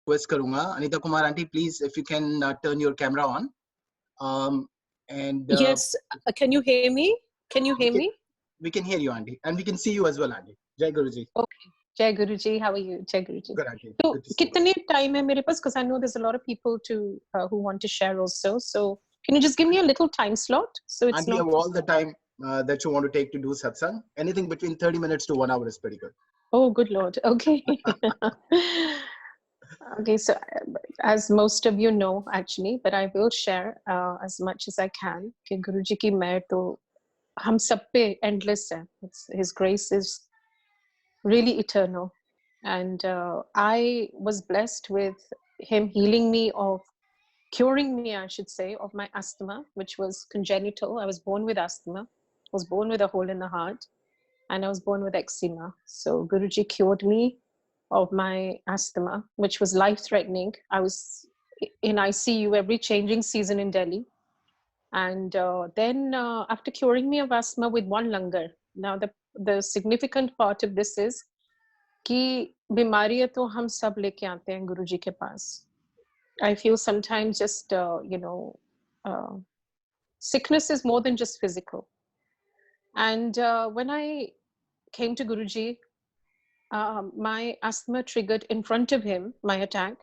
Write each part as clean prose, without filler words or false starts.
Request करूंगा Anita Kumar aunty, please if you can turn your camera on and Yes, can you hear me? Can you hear me? we can hear you aunty, and we can see you as well aunty. Jai Guruji. Okay. Jai Guruji, how are you? Jai Guruji. Good aunty, So good to see you. kitne time hai mere paas, because I know there's a lot of people to who want to share also. So can you just give me a little time slot? So it's Aunty, not you have all the time that you want to take to do satsang. Anything between 30 minutes to 1 hour is pretty good. Oh, good Lord. Okay. Okay, so as most of you know, actually, but I will share as much as I can. कि गुरुजी की मेहर तो हम सब पे endless है. His grace is really eternal, and I was blessed with him healing me of curing me, I should say, of my asthma, which was congenital. I was born with asthma. I was born with a hole in the heart, and I was born with eczema. So Guruji cured me of my asthma, which was life-threatening. I was in ICU every changing season in Delhi. And then after curing me of asthma with one langar, now the significant part of this is कि बीमारियां तो हम सब लेके आते हैं गुरुजी के पास. I feel sometimes just, uh, sickness is more than just physical. And when I came to Guruji, my asthma triggered in front of him, my attack.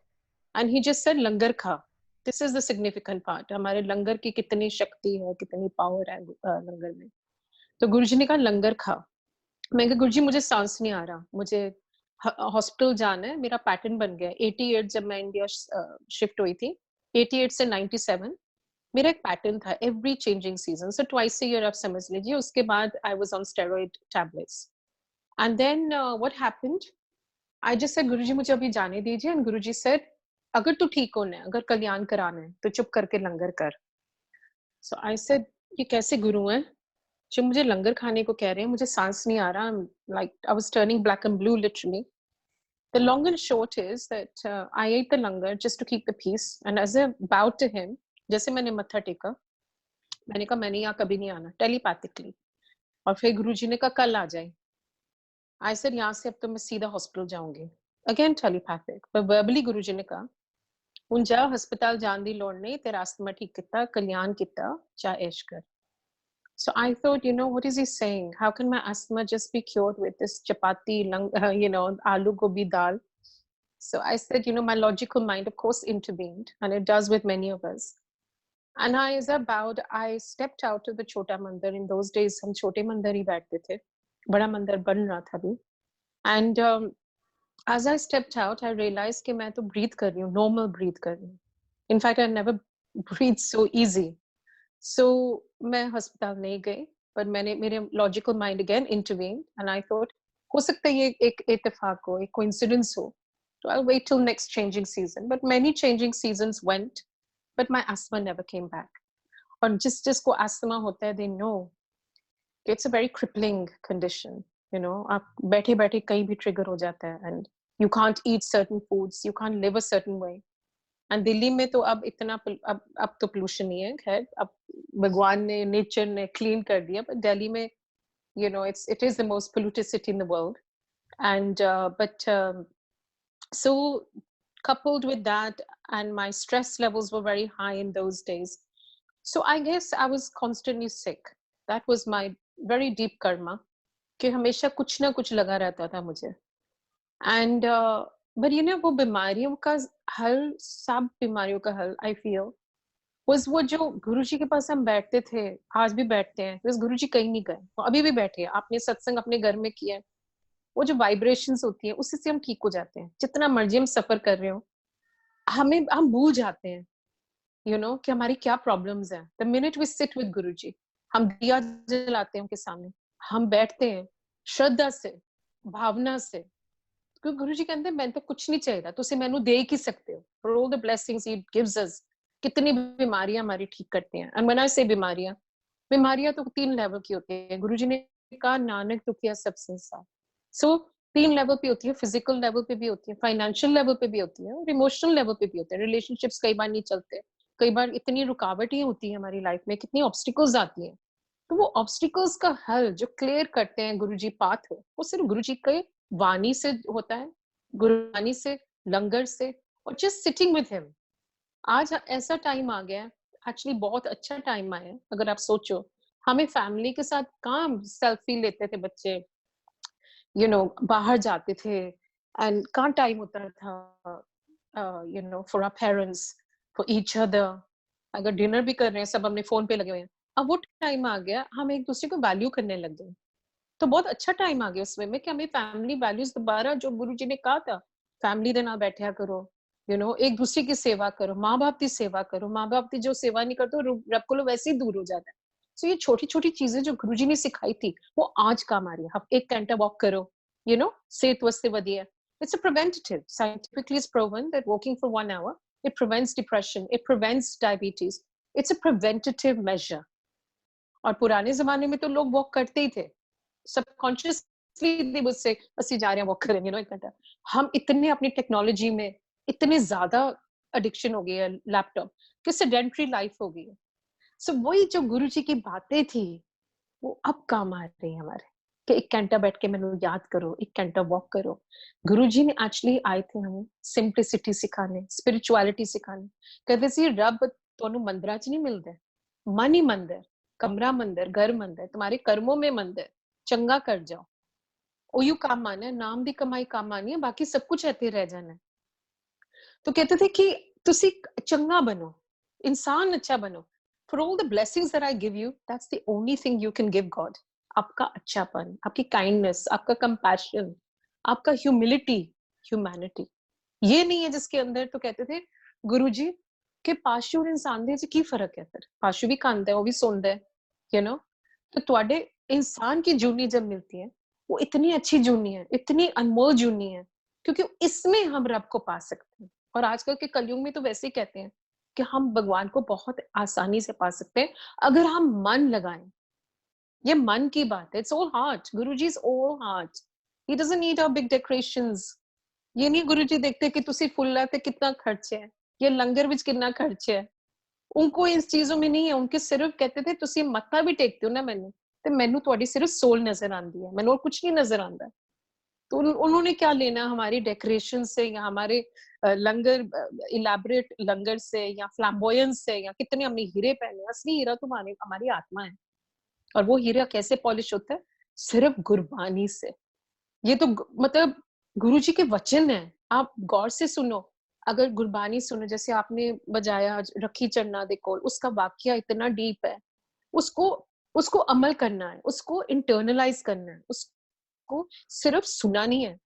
And he just said, Langar kha. This is the significant part. हमारे लंगर की कितनी शक्ति है, कितनी power है लंगर में. तो गुरुजी ने कहा लंगर खा. मैं कहा गुरुजी मुझे सांस नहीं आ रहा, मुझे हॉस्पिटल जाना है, मेरा पैटर्न बन गया. 88 जब मैं इंडिया शिफ्ट हुई थी, 88 से 97 मेरा एक पैटर्न था every changing season. So twice a year आप समझ लीजिए. उसके बाद I was on steroid tablets. And then what happened, I just said Guruji मुझे अभी जाने दीजिए. एंड गुरुजी सेड अगर तू ठीक होना है, अगर कल्याण कराना है तो चुप करके लंगर कर. सो आई सेड ये कैसे गुरु हैं जो मुझे लंगर खाने को कह रहे हैं, मुझे सांस नहीं आ रहा. Like I was turning black and blue literally. The long and short is that I ate the langar just to keep the peace, and as I bowed to him, जैसे मैंने मत्था टेका, मैंने कहा मैंने यहाँ कभी नहीं आना, टेलीपैथिकली. और फिर गुरुजी ने कहा कल आ जाए. I said यहाँ से अब तो मैं सीधा हॉस्पिटल जाऊंगी. Again telepathic, but verbally गुरुजी ने कहा ਹੁਣ ਜਾ ਹਸਪਤਾਲ ਜਾਣ ਦੀ ਲੋੜ नहीं, तेरा अस्थमा ठीक किता, कल्याण किता, जा ऐश कर. So I thought, what is he saying? How can my asthma just be cured with this chapati, aloo gobi dal? So I said, my logical mind, of course, intervened, and it does with many of us. And as I bowed, I stepped out of the Chota Mandir. In those days, हम छोटे मंदिर ही बैठते थे. बड़ा मंदिर बन रहा था अभी. And as I stepped out, I realized कि मैं तो breathe कर रही हूँ, normal breathe कर रही हूँ. In fact, I never breathed so easy. So मैं अस्पताल नहीं गई, but मेरे logical mind again intervened, and I thought हो सकता है ये एक इत्तेफाक हो, एक coincidence हो. So I'll wait till next changing season. But many changing seasons went, but my asthma never came back. और जिसको asthma होता है, they know it's a very crippling condition. आप बैठे बैठे कहीं भी trigger हो जाता है, and you can't eat certain foods, you can't live a certain way. And Delhi में तो अब इतना अब तो pollution नहीं है, खैर अब भगवान ने nature ने clean कर दिया, but दिल्ली में it is the most polluted city in the world. And so coupled with that, and my stress levels were very high in those days. So I guess I was constantly sick. That was my very deep karma, कि हमेशा कुछ ना कुछ लगा रहता था मुझे. And but वो बीमारियों का हल, सब बीमारियों का हल, I feel, was वो जो गुरुजी के पास हम बैठते थे, आज भी बैठते हैं, बस गुरुजी कहीं नहीं गए, तो अभी भी बैठे हैं. आपने सत्संग अपने घर में किया है, वो जो वाइब्रेशंस होती है उससे हम ठीक हो जाते हैं. जितना मर्जी हम सफर कर रहे हो, हम भूल जाते हैं कि हमारी क्या प्रॉब्लम्स हैं. The minute we sit with Guruji, हम दिया जलाते हैं उनके सामने, हम बैठते हैं श्रद्धा से, भावना से, क्योंकि गुरुजी कहते हैं मैं तो कुछ नहीं चाहिए, तुसी मैनू दे ही सकते हो. For all the blessings he gives us. कितनी बीमारियां हमारी ठीक करते हैं. एंड व्हेन आई से बीमारियां तो 3 लेवल की होती है. गुरुजी ने कहा नानक दुखिया सब संसार. सो 3 लेवल पे होती है. फिजिकल लेवल पे भी होती है, फाइनेंशियल लेवल पे भी होती है, और इमोशनल लेवल पे भी होते हैं. रिलेशनशिप्स कई बार नहीं चलते, कई बार इतनी रुकावटें होती है हमारी लाइफ में, कितनी ऑब्स्टिकल्स आती हैं. तो वो ऑब्स्टिकल्स का हल जो क्लियर करते हैं गुरुजी पाथ, वो सिर्फ गुरुजी के वाणी से होता है, गुरुवाणी से, लंगर से, और जस्ट सिटिंग विद हिम। आज ऐसा टाइम आ गया है, एक्चुअली बहुत अच्छा टाइम आया है, अगर आप सोचो। हमें फैमिली के साथ कहाँ सेल्फी लेते थे बच्चे, बाहर जाते थे, एंड कहाँ टाइम होता था for our parents, for each other. अगर डिनर भी कर रहे हैं, सब अपने फोन पे लगे हुए हैं। अब वो टाइम आ गया, हम एक दूसरे को वैल्यू करने लग गए। तो बहुत अच्छा टाइम आ गया उसमें में कि हमें फैमिली वैल्यूज दोबारा, जो गुरु जी ने कहा था, फैमिली दे नाल बैठा करो, एक दूसरे की सेवा करो, माँ बाप की सेवा करो, माँ बाप की जो सेवा नहीं करते रब को वैसे ही दूर हो जाता है। सो ये छोटी छोटी चीजें जो गुरु जी ने सिखाई थी, वो आज काम आ रही है। आप 1 घंटा वॉक करो, सेहत वास्ते वधिया। It's a preventative. Scientifically, it's proven that walking for 1 hour, it prevents depression, it prevents diabetes. It's a preventative measure. और पुराने जमाने में तो लोग वॉक करते ही थे, सबकॉन्शियसली मुझसे ਅਸੀਂ जा रहे हैं वॉक करेंगे 1 घंटा। हम इतने अपनी टेक्नोलॉजी में इतने ज्यादा एडिक्शन हो गई है लैपटॉप कि सेडेंटरी लाइफ हो गई है। सो वही जो गुरु जी की बातें थी, वो अब काम आ रही है हमारे, कि 1 घंटा बैठ के मैंने याद करो, 1 घंटा वॉक करो। गुरु जी ने एक्चुअली आए थे हमें सिंप्लिसिटी सिखाने, स्पिरिचुअलिटी सिखाने। कहते सी रब ਤੁਹਾਨੂੰ ਮੰਦਰਾਂ ਚ ਨਹੀਂ ਮਿਲਦਾ, मन ही मंदिर, कमरा मंदिर, घर मंदिर, तुम्हारे कर्मों में मंदिर। चंगा कर जाओ, ओयू काम आना है, नाम दी कमाई काम आनी है, बाकी सब कुछ ऐसे रह जाना है। तो कहते थे कि तुसी चंगा बनो, इंसान अच्छा बनो। For all the blessings that I give you, that's the only thing you can give God. आपका अच्छापन, आपकी काइंडनेस, आपका कंपैशन, आपका ह्यूमिलिटी, ह्यूमैनिटी, ये नहीं है जिसके अंदर। तो कहते थे गुरुजी कि पाशु और इंसान दे की फर्क है, फिर पाशु भी खांदा है, वो भी सोंदा है, यू नो। तो ਤੁਹਾਡੇ इंसान की जूनी जब मिलती है, वो इतनी अच्छी जूनी है, इतनी अनमोल जूनी है, क्योंकि इसमें हम रब को पा सकते हैं। और आजकल के कलयुग में तो वैसे ही कहते हैं कि हम भगवान को बहुत आसानी से पा सकते हैं, अगर हम मन लगाएं। ये मन की बात है, it's all heart. Guru ji is all heart. He doesn't need our big decorations. ये नहीं गुरु जी देखते कि तुसी फुल्ला ते कितना खर्च है, ये लंगर विच कितना खर्च है। उनको इस चीजों में नहीं है, उनके सिर्फ कहते थे तुसी मत्था भी टेकते हो ना मैनू, ते मैनू तुहाडी सिर्फ सोल नजर आंदी है, मैनू और कुछ नहीं नजर आंदा। तो उन्होंने क्या लेना हमारी डेकोरेशन से, या हमारे लंगर, इलेबोरेट लंगर से, या फ्लैम्बोयंस से, या कितने हमने हीरे पहने। असली हीरा तो हमारी हमारी आत्मा है। और वो हीरा कैसे पॉलिश होता है? सिर्फ गुरबानी से। ये तो मतलब गुरु जी के वचन है, आप गौर से सुनो। अगर गुरबानी सुनो, जैसे आपने बजाया रखी चन्ना दे कोल, उसका वाक्य इतना डीप है। उसको उसको अमल करना है, उसको इंटरनलाइज करना है, उसको सिर्फ सुना नहीं है,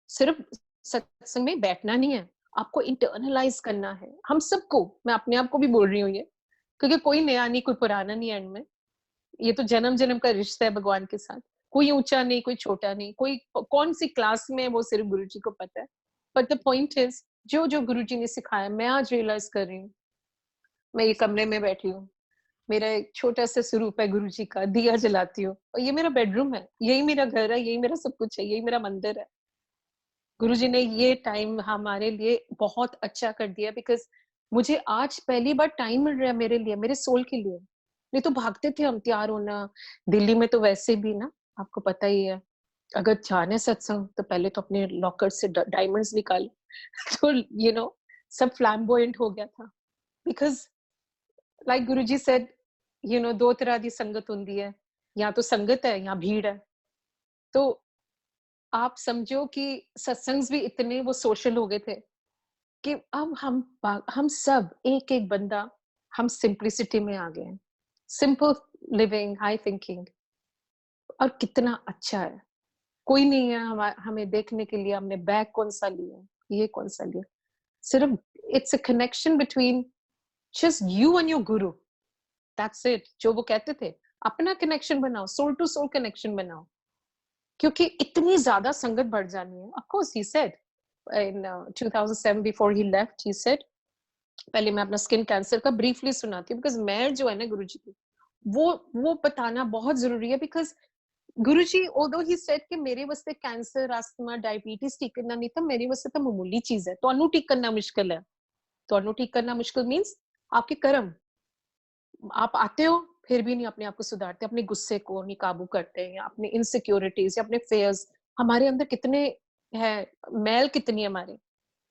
सिर्फ सत्संग में बैठना नहीं है, आपको इंटरनलाइज करना है। हम सबको, मैं अपने आप को भी बोल रही हूँ ये, क्योंकि कोई नया नहीं, कोई पुराना नहीं एंड में। ये तो जन्म जन्म का रिश्ता है भगवान के साथ। कोई ऊंचा नहीं, कोई छोटा नहीं, कोई कौन सी क्लास में है वो सिर्फ गुरु जी को पता है। बट द पॉइंट इज, जो जो गुरु जी ने सिखाया, मैं आज रियलाइज कर रही हूँ। मैं ये कमरे में बैठी हूँ, मेरा एक छोटा सा स्वरूप है गुरु जी का, दिया जलाती हूँ, और ये मेरा बेडरूम है, यही मेरा घर है, यही मेरा सब कुछ है, यही मेरा मंदिर है। गुरु जी ने ये टाइम हमारे लिए बहुत अच्छा कर दिया, बिकॉज मुझे आज पहली बार टाइम मिल रहा है मेरे लिए, मेरे सोल के लिए। नहीं तो भागते थे हम, तैयार होना। दिल्ली में तो वैसे भी ना, आपको पता ही है, अगर जाने सत्संग तो पहले तो अपने लॉकर से डायमंड्स निकाल तो सब फ्लैम्बोयंट हो गया था। Because like Guru ji said, दो तरह की संगत होती है, या तो संगत है या भीड़ है। तो आप समझो कि सत्संग भी इतने वो सोशल हो गए थे कि अब हम सब एक एक बंदा, हम सिंप्लिसिटी में आ गए हैं। Simple living, high thinking. और कितना अच्छा है, कोई नहीं है हमें देखने के लिए हमने बैग कौन सा लिया, ये कौन सा लिया। सिर्फ it's a connection between just you and your Guru, that's it. जो वो कहते थे, अपना कनेक्शन बनाओ, सोल टू सोल कनेक्शन बनाओ, क्योंकि इतनी ज्यादा संगत बढ़ जानी है। Of course he said in 2007 before he left, he said, पहले मैं अपना स्किन कैंसर का ब्रीफली सुनाती हूँ, बिकॉज मैं जो है ना गुरु जी की, वो बताना बहुत जरूरी है। Because Guru ji, although he said कि मेरे वास्ते कैंसर, अस्थमा, डायबिटीज ठीक करना नहीं था, मेरे वास्ते तो मामूली चीज है। ਤੁਹਾਨੂੰ ठीक करना मुश्किल है, ਤੁਹਾਨੂੰ ठीक करना मुश्किल मीन्स आपके कर्म। आप आते हो फिर भी नहीं अपने आप को सुधारते, अपने गुस्से को नहीं काबू करते, या अपने इनसिक्योरिटीज या अपने फेयर्स। हमारे अंदर कितने है, मैल कितनी है हमारे,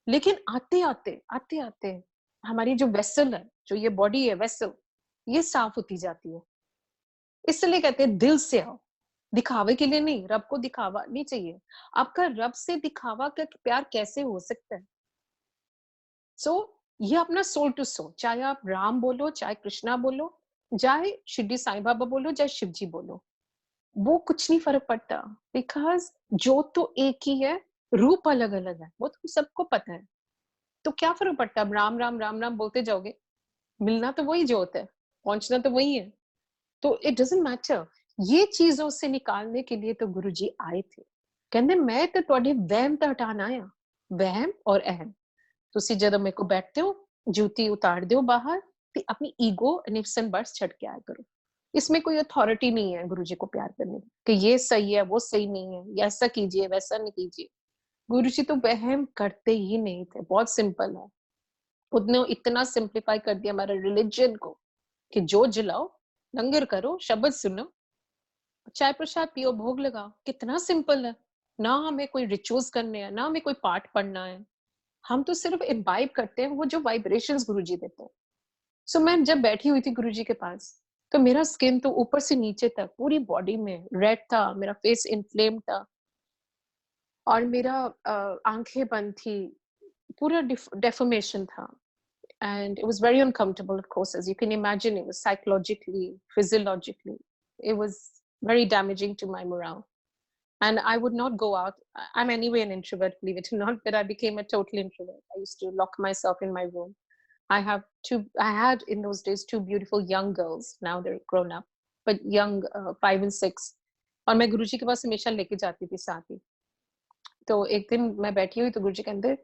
लेकिन आते आते हमारी जो वेसल है, जो ये बॉडी है वेसल, ये साफ होती जाती है। इसलिए कहते हैं दिल से आओ, दिखावे के लिए नहीं। रब को दिखावा नहीं चाहिए। आपका रब से दिखावा का प्यार कैसे हो सकता है? सो ये अपना सोल टू सोल, चाहे आप राम बोलो, चाहे कृष्णा बोलो, चाहे शिरडी साईं बाबा बोलो, चाहे शिव जी बोलो, वो कुछ नहीं फर्क पड़ता। बिकॉज जो तो एक ही है, रूप अलग अलग है, वो तो सबको पता है। तो क्या फर्क पड़ता है? अब राम राम राम राम बोलते जाओगे, मिलना तो वही जो होता है, पहुंचना तो वही है। तो इट डजंट मैटर। ये चीजों से निकालने के लिए तो गुरु जी आए थे। कहते मैं तो ਤੁਹਾਡੇ ਵਹਿਮ ਤਾਂ ਹਟਾਣਾ ਆ। ਵਹਿਮ और अहम। ਤੁਸੀਂ ਜਦੋਂ ਮੇਰੇ ਕੋ बैठते हो, जूती उतार दो बाहर, ਤੇ अपनी ईगो निफ्सन बर्स छट के आया करो। इसमें कोई अथॉरिटी नहीं है गुरु जी को प्यार करने की, कि ये सही है वो सही नहीं है, ये ऐसा कीजिए वैसा नहीं कीजिए। गुरु जी तो वहम करते ही नहीं थे। बहुत सिंपल है। उन्होंने इतना सिंप्लीफाई कर दिया हमारे रिलीजन को कि जो जलाओ, लंगर करो, शब्द सुनो, चाय प्रसाद पियो, भोग लगाओ। कितना सिंपल है। ना हमें कोई रिचुअल्स करने हैं, ना हमें कोई पाठ पढ़ना है। हम तो सिर्फ इम्बाइब करते हैं वो जो वाइब्रेशंस गुरुजी देते हैं। सो मैं जब बैठी हुई थी गुरुजी के पास, तो मेरा स्किन तो ऊपर से नीचे तक पूरी बॉडी में रेड था, मेरा फेस इन्फ्लेम था, और मेरा आंखें बंद थी, पूरा डेफोमेशन था। And it was very uncomfortable, of course, as you can imagine. It was psychologically, physiologically, it was very damaging to my morale. And I would not go out. I'm anyway an introvert, believe it or not, but I became a total introvert. I used to lock myself in my room. I had in those days two beautiful young girls. Now they're grown up, but young, 5 and 6. और मैं गुरुजी के पास हमेशा लेके जाती थी साथ ही। तो एक दिन मैं बैठी हुई तो गुरुजी कहते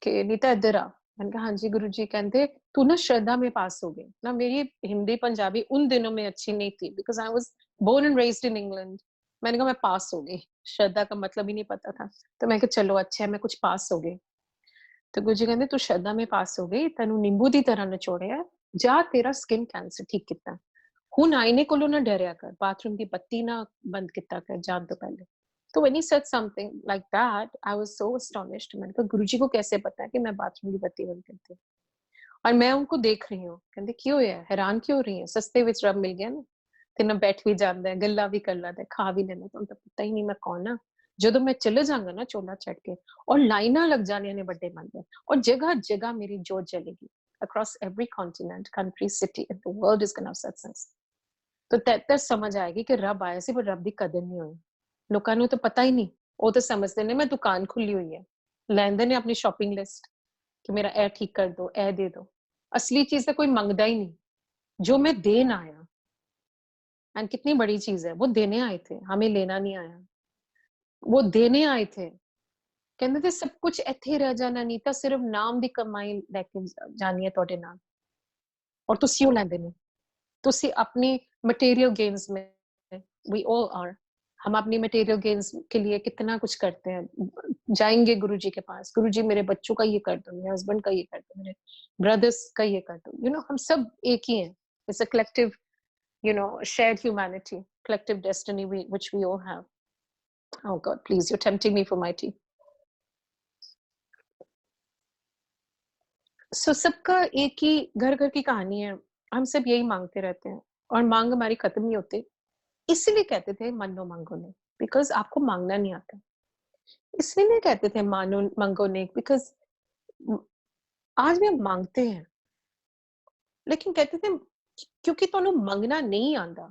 कि नीता इधर आ। मैंने कहा हाँ जी गुरुजी। कहते तू ना श्रद्धा में पास हो गई ना। मेरी हिंदी पंजाबी उन दिनों में अच्छी नहीं थी, because I was born and raised in England. मैंने कहा मैं पास हो गई। श्रद्धा का मतलब ही नहीं पता था। तो मैं कहा चलो अच्छा है, मैं कुछ पास हो गई। तो गुरुजी कहते तू श्रद्धा में पास हो गई, तेनू नींबू की तरह निचोड़िया, जा तेरा स्किन कैंसर ठीक किता। हुण आईने कोलों ना डरिया कर, बाथरूम की बत्ती ना बंद किता कर जान तो पहले। तो when he said something like that, I was so astonished. मैंने कहा गुरुजी को कैसे पता है कि मैं बाथरूम की बत्ती बंद करती हूँ? और मैं उनको देख रही हूँ। कहते क्यों होया, हैरान क्यों हो रही है? सस्ते विच रब मिल गया ना, ਤੇ ਨਾ ਬੈਠ ਵੀ ਜਾਂਦਾ ਹੈ, ਗੱਲਾਂ ਵੀ ਕਰ ਲੈਂਦਾ, ਖਾ ਵੀ ਲੈਂਦਾ। ਤੁਹਾਨੂੰ ਤਾਂ ਪਤਾ ਹੀ ਨਹੀਂ ਮੈਂ ਕੌਣ ਆ। ਜਦੋਂ ਮੈਂ ਚਲੇ ਜਾਵਾਂਗਾ ਨਾ ਚੋਲਾ ਛੱਡ ਕੇ, और लाइना लग जानियां ने बड़े मंदिर, और जगह जगह मेरी जोत जलेगी। across every continent, country, city in the world is gonna have satsang। तो तद समझ आएगी कि रब आया सी, पर रब की कदर नहीं हुई। लोगों ਨੂੰ तो पता ही नहीं। वो तो समझते ने मैं दुकान खुली हुई है, ਲੈਂਦੇ ਨੇ अपनी शॉपिंग लिस्ट कि मेरा ए ठीक कर दो, ए दे दो। असली चीज तो कोई मंगता ही नहीं। जो मैं देन आया, एंड कितनी बड़ी चीज है, वो देने आए थे, हमें लेना नहीं आया। वो देने आए थे। कहते थे सब कुछ ਇੱਥੇ ਰਹਿ ਜਾਣਾ, ਨਹੀਂ ਤਾਂ ਸਿਰਫ ਨਾਮ ਦੀ ਕਮਾਈ ਲੈ ਕੇ ਜਾਣੀ ਹੈ ਤੁਹਾਡੇ ਨਾਲ। और ਤੁਸੀਂ ਉਹ ਲੈਂਦੇ ਨੇ। ਤੁਸੀਂ अपनी मटेरियल गेन्स में, we all are, हम अपनी मटेरियल गेन्स के लिए कितना कुछ करते हैं। जाएंगे गुरुजी के पास, गुरुजी मेरे बच्चों का ये कर दो, मेरे हस्बैंड का ये कर दो, मेरे ब्रदर्स का ये कर दो। यू नो हम सब एक ही हैं। It's a collective, you know, shared humanity, collective destiny which we all have। Oh God, please, you're tempting me for my tea। So सबका एक ही घर घर की कहानी है। हम सब यही मांगते रहते हैं, और मांग हमारी खत्म नहीं होती। इसीलिए कहते थे मनो मांगो नहीं, बिकॉज आपको मांगना नहीं आता। इसलिए नहीं कहते थे मानो मांगो नहीं, बिकॉज आज भी हम मांगते हैं, लेकिन कहते थे क्योंकि ਤੁਹਾਨੂੰ ਮੰਗਣਾ नहीं आता।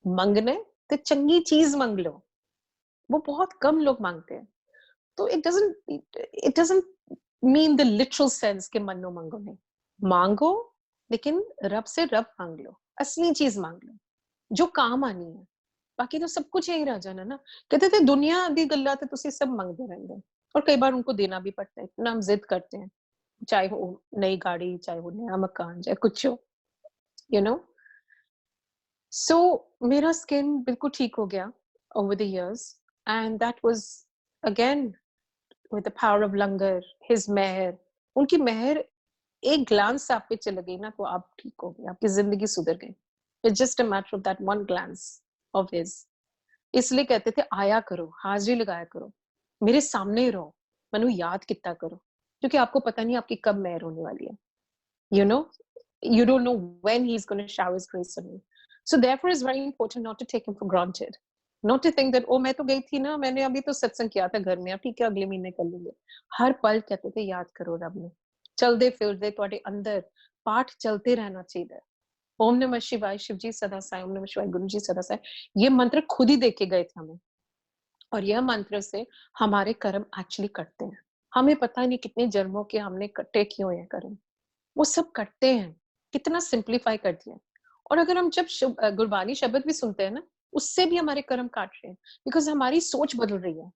ਮੰਗਣਾ तो चंगी चीज मांग लो। वो बहुत कम लोग मांगते हैं। तो it doesn't mean the literal sense कि मनो मांगो नहीं। मांगो, लेकिन रब से रब मांग लो, असली चीज मांग लो जो काम आनी है। बाकी तो सब कुछ यही रह जाना ना। कहते थे दुनिया दी गल्ला ते तुसी सब मांगते रहंदे हो, और कई बार उनको देना भी पड़ता है। इतना हम जिद करते हैं, चाहे वो नई गाड़ी, चाहे वो नया मकान, चाहे कुछ हो, यू नो। सो मेरा स्किन बिल्कुल ठीक हो गया over the years, and that was again with the power of langar, his मेहर। उनकी मेहर एक ग्लांस आप पे चल गई ना, तो आप ठीक हो गए, आपकी जिंदगी सुधर गई। It's just a matter of that one glance of his. इसलिए कहते थे आया करो, हाजिरी लगाया करो, मेरे सामने ही रहो, मैनू याद किता करो। क्योंकि आपको पता नहीं आपकी कब मेहर होने वाली है. You know, you don't know when he's going to shower his grace on you. So therefore it's very important not to take him for granted. Not to think that, oh, मैं तो गई थी ना, मैंने अभी तो सत्संग किया था घर में, अब ठीक है अगले महीने कर लेंगे. हर पल कहते थे याद करो रब ने. चलते फिरते ਤੁਹਾਡੇ अंदर पाठ चलते रहना चाहिए. ओम नमः शिवाय, शिव जी सदा साई, ओम नमः शिवाय, गुरु जी सदा साई. ये मंत्र खुद ही देके गए थे हमें, और यह मंत्र से हमारे कर्म एक्चुअली कटते हैं. हमें पता नहीं कितने जन्मों के हमने कट्टे किए हुए हैं कर्म, वो सब करते हैं. कितना सिंप्लीफाई कर दिया. और अगर हम जब गुरबानी शब्द भी सुनते हैं ना, उससे भी हमारे कर्म काट रहे हैं, बिकॉज हमारी सोच बदल रही है.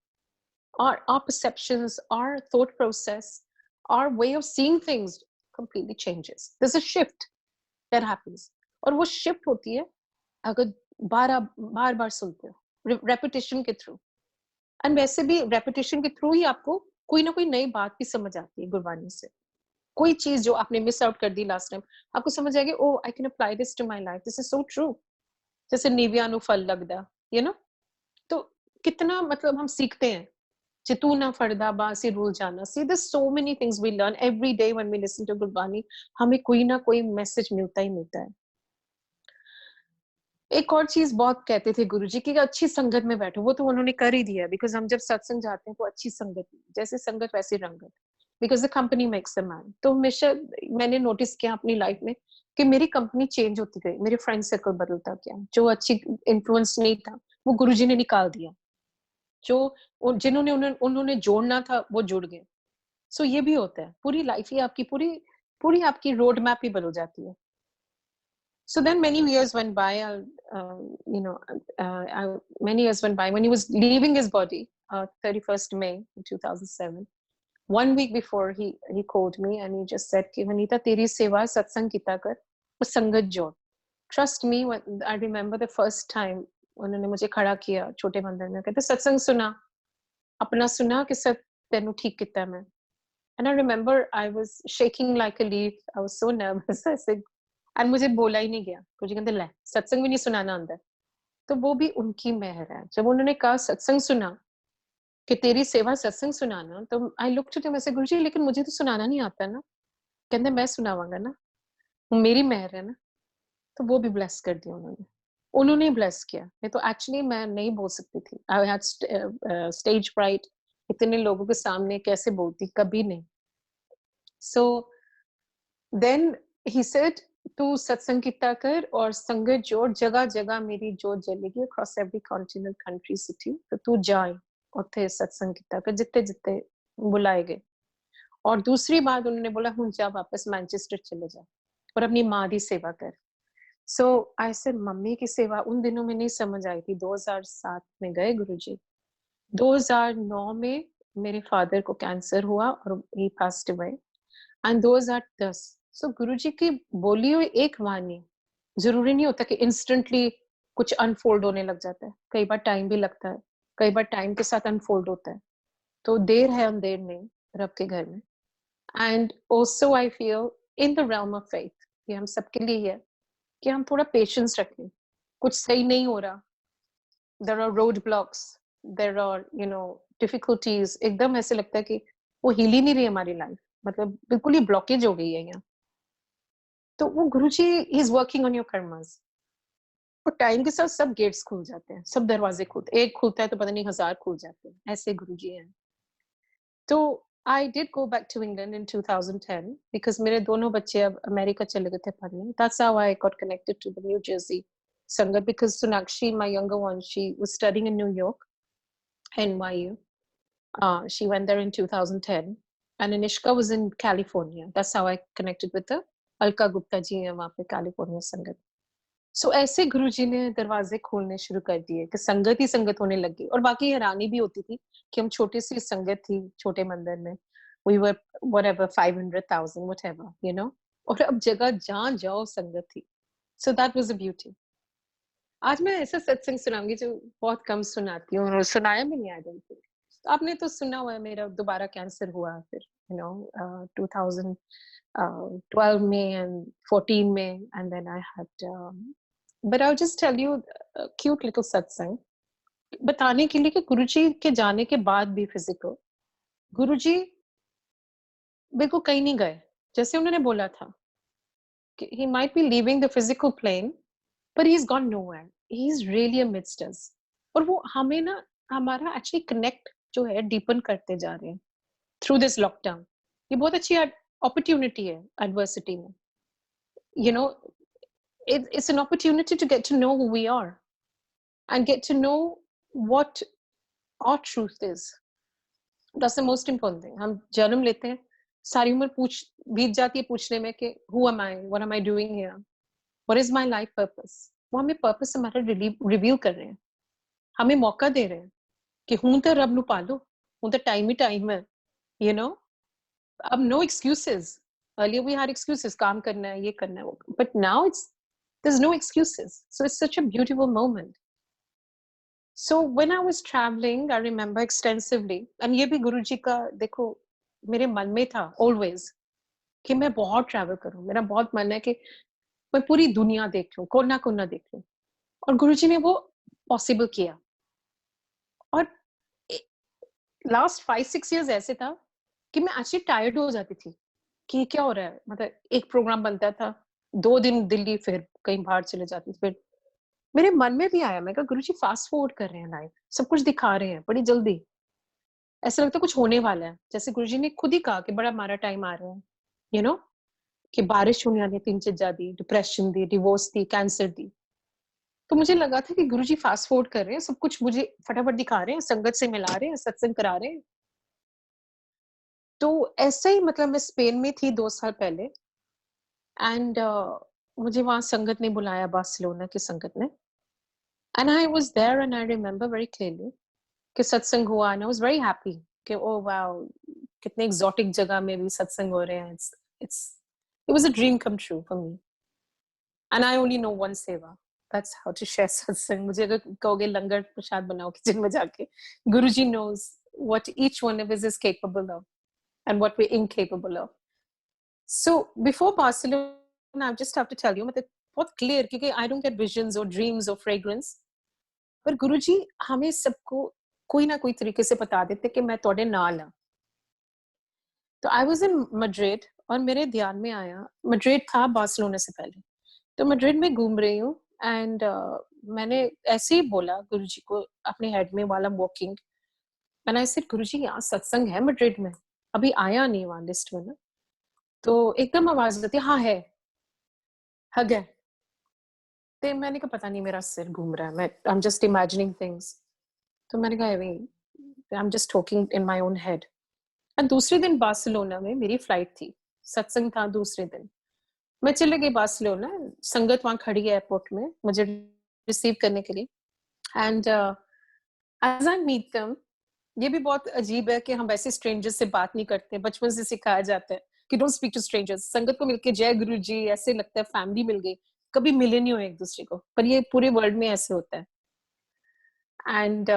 our perceptions, our thought process, our way of seeing things completely changes. There's a shift that happens. और वो शिफ्ट होती है अगर बार बार सुनते हो, रेपिटेशन के थ्रू. एंड वैसे भी रेपिटेशन के थ्रू ही आपको कोई ना कोई नई बात भी समझ आती है गुरबानी से. कोई चीज जो आपने मिस आउट कर दी लास्ट टाइम, आपको समझ आएगी, oh I can apply this to my life, this is so true. जैसे निव्या नु फल लगदा, यू नो. तो कितना मतलब हम सीखते हैं. चितू ना फड़दा बासी रूल जाना. See this so many things we learn every day when we listen to Gurbani. हमें कोई ना कोई मैसेज मिलता ही मिलता है. एक और चीज बहुत कहते थे गुरुजी की, अच्छी संगत में बैठो. वो तो उन्होंने कर ही दिया, बिकॉज हम जब सत्संग जाते हैं तो अच्छी संगत, जैसे संगत वैसी रंगत, because the company makes a man. तो हमेशा मैंने नोटिस किया अपनी लाइफ में कि मेरी कंपनी चेंज होती गई, मेरे फ्रेंड सर्कल बदलता गया. जो अच्छी इन्फ्लुएंस नहीं था वो गुरुजी ने निकाल दिया. जो जिन्होंने उन्होंने जोड़ना था वो जुड़ गए. सो ये भी होता है. पूरी लाइफ ही आपकी पूरी पूरी आपकी रोड मैप ही बदल जाती है. So then many years went by, many years went by when he was leaving his body, 31st May 2007. 1 week before, he called me and he just said, "Ki Vanita, teri seva satsang kita kar, aur sangat jod." Trust me, when I remember the first time उन्होंने मुझे खड़ा किया छोटे मंदिर में, कहते सत्संग सुना, अपना सुना कि सब तेनू ठीक किता है मैं. And I remember I was shaking like a leaf. I was so nervous. I said, and मुझे बोला ही नहीं गया. मुझे कहते ले सत्संग भी नहीं सुनाना अंदर. तो वो भी उनकी मेहर है. जब उन्होंने कहा सत्संग सुना कि तेरी सेवा सत्संग सुनाना, तो आई लुक टू हिम, ऐसे गुरुजी लेकिन मुझे तो सुनाना नहीं आता ना. कहते मैं सुनावांगा ना, मेरी मेहर है ना. तो वो भी ब्लेस कर दिया उन्होंने. उन्होंने ब्लेस किया. नहीं तो एक्चुअली मैं नहीं बोल सकती थी. I had stage fright. इतने लोगों के सामने कैसे बोलती, कभी नहीं. सो देन ही सेड, तू सत्संग किया कर और संगत जोड़, जगह जगह मेरी जोत जलेगी across every continent, country, city. तो तू जाए उत्थे सत्संग किया कर जिते जिते बुलाए गए. और दूसरी बात उन्होंने बोला, हूं जा वापस मैनचेस्टर चले जा और अपनी माँ की सेवा कर. सो आई सेड मम्मी की सेवा उन दिनों में नहीं समझ आई थी. 2007 में गए गुरुजी. 2009 में मेरे फादर को कैंसर हुआ और ही पास्ड अवे. एंड 2010. सो गुरुजी की बोली हुई एक वाणी, जरूरी नहीं होता कि इंस्टेंटली कुछ अनफोल्ड होने लग जाता है. कई बार टाइम भी लगता है, कई बार टाइम के साथ अनफोल्ड होता है. तो देर है अंधेर नहीं रब के घर में. And also I feel in the realm of faith, ये हम सबके लिए है कि हम थोड़ा पेशेंस रखें. कुछ सही नहीं हो रहा, there are roadblocks, there are difficulties. एकदम ऐसे लगता है कि वो हिल ही नहीं रही हमारी लाइफ, मतलब बिल्कुल ही ब्लॉकेज हो गई है यहाँ. तो वो Guruji is working on your karmas. और टाइम के साथ सब गेट्स खुल जाते हैं, सब दरवाजे खुलते. एक खुलता है तो पता नहीं 1000 खुल जाते हैं. ऐसे गुरुजी हैं. तो I did go back to England in 2010 because मेरे दोनों बच्चे अब अमेरिका चले गए थे पढ़ने. That's how I got connected to the New Jersey sangat, because Sonakshi, my younger one, she was studying in New York, NYU. She went there in 2010, and Anishka was in California. That's how I connected with her. Alka Gupta ji है वहाँ पे California संगत. सो ऐसे गुरुजी ने दरवाजे खोलने शुरू कर दिए कि संगत ही संगत होने लगी. और बाकी हैरानी भी होती थी कि हम छोटी सी संगत थी छोटे मंदिर में. We were whatever 500,000 whatever, और अब जगह जहाँ जाओ संगत थी. So that was the beauty. आज मैं ऐसा सत्संग सुनाऊंगी जो बहुत कम सुनाती हूँ और सुनाया भी नहीं. आई डोंट थिंक आपने तो सुना हुआ है. मेरा दोबारा कैंसर हुआ फिर 2012 में एंड 14 में, and then I had, but I will just tell you cute little satsang बताने के लिए कि गुरुजी के जाने के बाद भी फिजिकल, गुरुजी बिल्कुल कहीं नहीं गए। जैसे उन्होंने बोला था कि he might be leaving the physical plane, but he's gone nowhere. He's really amidst us. और वो हमें ना हमारा एक्चुअली कनेक्ट जो है डीपन करते जा रहे हैं थ्रू दिस लॉकडाउन। ये बहुत अच्छी अपॉर्चुनिटी है एडवर्सिटी में। You know, it's an opportunity to get to know who we are and get to know what our truth is. That's the most important thing. हम जन्म लेते हैं, सारी उम्र पूछ बीत जाती है पूछने में कि who am I, what am I doing here, what is my life purpose. वो हमें पर्पस हमारा रिवील कर रहे हैं, हमें मौका दे रहे हैं कि हूं तो रब नु पालो, हूं तो टाइम ही टाइम है, you know. अब no excuses. Earlier we had excuses, काम करना है, ये करना है, वो, but now there's no excuses. So it's such a beautiful moment. So when I was traveling, I remember extensively, and ये भी गुरुजी का देखो मेरे मन में था always कि मैं बहुत ट्रैवल करूं, मेरा बहुत मन है कि मैं पूरी दुनिया देख लूं, कोना कोना देख लूं, और गुरुजी ने वो पॉसिबल किया। और लास्ट 5-6 years ऐसे था कि मैं एक्चुअली टायर्ड हो जाती थी कि क्या हो रहा है, मतलब एक प्रोग्राम बनता था, 2 दिन दिल्ली, फिर कहीं बाहर चले जाती थी, फिर मेरे मन में भी आया, मैं कहा गुरुजी फास्ट फॉरवर्ड कर रहे हैं, लाइफ सब कुछ दिखा रहे हैं बड़ी जल्दी, ऐसा लगता है कुछ होने वाला है। जैसे गुरुजी ने खुद ही कहा कि बड़ा हमारा टाइम आ रहा है, यू नो, कि बारिश होने वाली है 3 चीज़ दी, डिप्रेशन दी, डिवोर्स दी, कैंसर दी। तो मुझे लगा था कि गुरुजी फास्ट फॉरवर्ड कर रहे हैं, सब कुछ मुझे फटाफट दिखा रहे हैं, संगत से मिला रहे हैं, सत्संग करा रहे हैं। तो ऐसे ही मतलब मैं स्पेन में थी 2 साल पहले, एंड मुझे वहाँ संगत ने बुलाया, बार्सिलोना की संगत ने, and I was there and I remember very clearly कि सत्संग हुआ, and I was very happy कि ओह वाओ, कितने एक्सोटिक जगह में भी सत्संग हो रहे हैं। It's it was a dream come true for me, and I only know one seva, that's how to share satsang. मुझे अगर कहोगे लंगर प्रसाद बनाओ किचन में जाके, गुरुजी knows what each one of us is capable of and what we're incapable of. So before Barcelona, I just have to tell you, मतलब बहुत clear, क्योंकि I don't get visions or dreams or fragrance, पर गुरुजी हमें सबको कोई ना कोई तरीके से बता देते कि मैं तोड़े नाल हाँ। तो आई वॉज इन मड्रिड, और मेरे ध्यान में आया, मड्रिड था बार्सिलोना से पहले, तो मड्रिड में घूम रही हूँ, एंड मैंने ऐसे ही बोला गुरुजी को अपने हेड में वाला वॉकिंग, मैंने ऐसे गुरुजी यहाँ सत्संग है मड्रिड में, अभी आया नहीं वहाँ लिस्ट में ना। तो एकदम आवाज आती, हाँ है। तो मैंने कहा पता नहीं मेरा सिर घूम रहा है, मैं I am just imagining things. तो मैंने कहा I am just talking in my own head. और दूसरे दिन बार्सिलोना में मेरी फ्लाइट थी, सत्संग था दूसरे दिन, मैं चले गई बार्सिलोना, संगत वहां खड़ी है एयरपोर्ट में मुझे रिसीव करने के लिए, and as I meet them, ये भी बहुत अजीब है कि हम वैसे स्ट्रेंजर्स से बात नहीं करते, बचपन से सिखाया जाता है कि डोंट स्पीक टू स्ट्रेंजर्स। संगत को मिलके जय गुरु जी, ऐसे लगता है फैमिली मिल गई, कभी मिले नहीं हो एक दूसरे को, पर ये पूरे वर्ल्ड में ऐसे होता है। And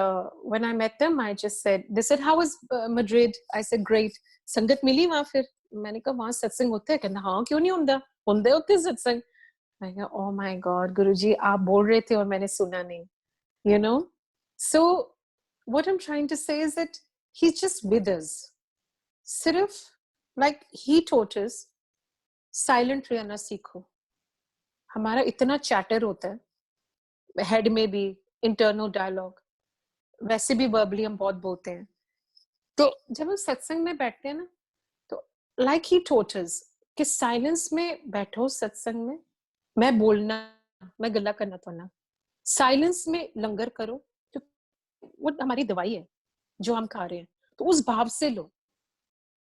when I met them, I just said, they said, how was Madrid? I said, great. संगत मिली वहां, फिर मैंने कहा वहां सत्संग होते हैं? कहना हाँ क्यों नहीं होता, होते सत्संग। मैं कहा oh my God, गुरुजी आप बोल रहे थे और मैंने सुना नहीं, you know. So what I'm trying to say is that he's just with us. सिर्फ like he taught us, silent रहना सीखो। हमारा इतना चैटर होता है हेड में भी, इंटरनल डायलॉग, वैसे भी वर्बली हम बहुत बोलते हैं। तो जब हम सत्संग में बैठते हैं ना, तो लाइक ही टॉट अस कि साइलेंस में बैठो सत्संग में, मैं बोलना, मैं गल्ला करना तो ना, साइलेंस में लंगर करो, तो वो हमारी दवाई है जो हम खा रहे हैं, तो उस भाव से लो,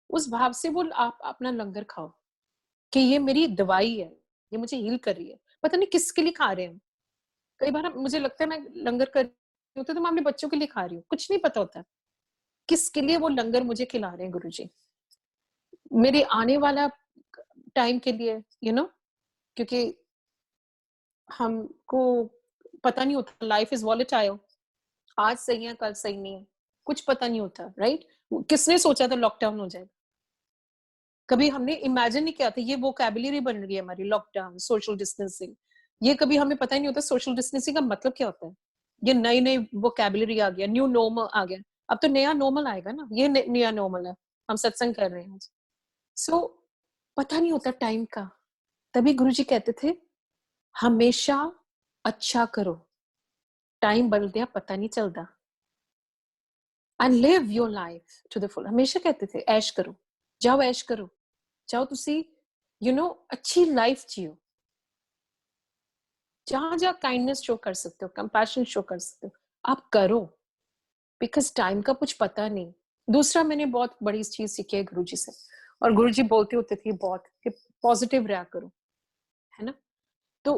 उस भाव से वो आप अपना लंगर खाओ कि ये मेरी दवाई है, ये मुझे हील कर रही है। पता नहीं किसके लिए खा रहे हैं, कई बार मुझे लगता है मैं लंगर कर रही हूँ तो मैं अपने बच्चों के लिए खा रही हूँ, कुछ नहीं पता होता किसके लिए वो लंगर मुझे खिला रहे हैं गुरुजी, मेरे आने वाला टाइम के लिए, यू नो, क्योंकि हमको पता नहीं होता, लाइफ इज वॉलेटाइल, आज सही है कल सही नहीं है, कुछ पता नहीं होता, राइट। किसने सोचा था लॉकडाउन हो जाएगा, कभी हमने इमेजिन नहीं किया था, ये वोकैबुलरी बन रही है हमारी, लॉकडाउन, सोशल डिस्टेंसिंग, ये कभी हमें पता ही नहीं होता सोशल डिस्टेंसिंग का मतलब क्या होता है। ये नई नई वोकैबुलरी आ गया, न्यू नॉर्मल आ गया, अब तो नया नॉर्मल आएगा ना, ये नया नॉर्मल है, हम सत्संग कर रहे हैं आज। सो पता नहीं होता टाइम का, तभी गुरुजी कहते थे हमेशा अच्छा करो, टाइम बदल गया पता नहीं चलता, and live your life to the full. हमेशा कहते थे ऐश करो, जाओ ऐश करो, जाओ तुसी अच्छी लाइफ जियो, जहां जहां काइंडनेस शो कर सकते हो, कंपैशन शो कर सकते हो, आप करो, बिकॉज टाइम का कुछ पता नहीं। दूसरा मैंने बहुत बड़ी चीज सीखी है गुरुजी से, और गुरुजी बोलते होते थे बहुत कि पॉजिटिव रहा करो, है ना। तो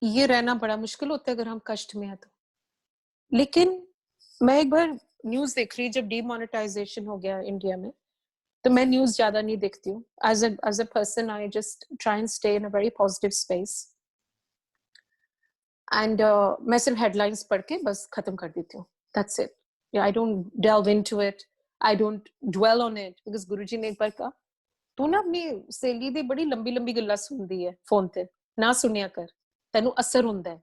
ये रहना बड़ा मुश्किल होता है अगर हम कष्ट में है तो। लेकिन मैं एक बार न्यूज देख रही, जब डीमोनेटाइजेशन हो गया इंडिया में, तो मैं न्यूज ज्यादा नहीं देखती हूँ। As a person I just try and stay in a very positive space, and मैं सिर्फ हेडलाइंस पढ़ के बस खत्म कर देती हूँ, that's it. I don't delve into it, I don't dwell on it, because Guruji ने एक बार कहा तू ना अपनी सहेली दी बड़ी लंबी लंबी गल्ला सुनदी है फोन ते, ना सुनिया कर, तेनू असर हुंदा है।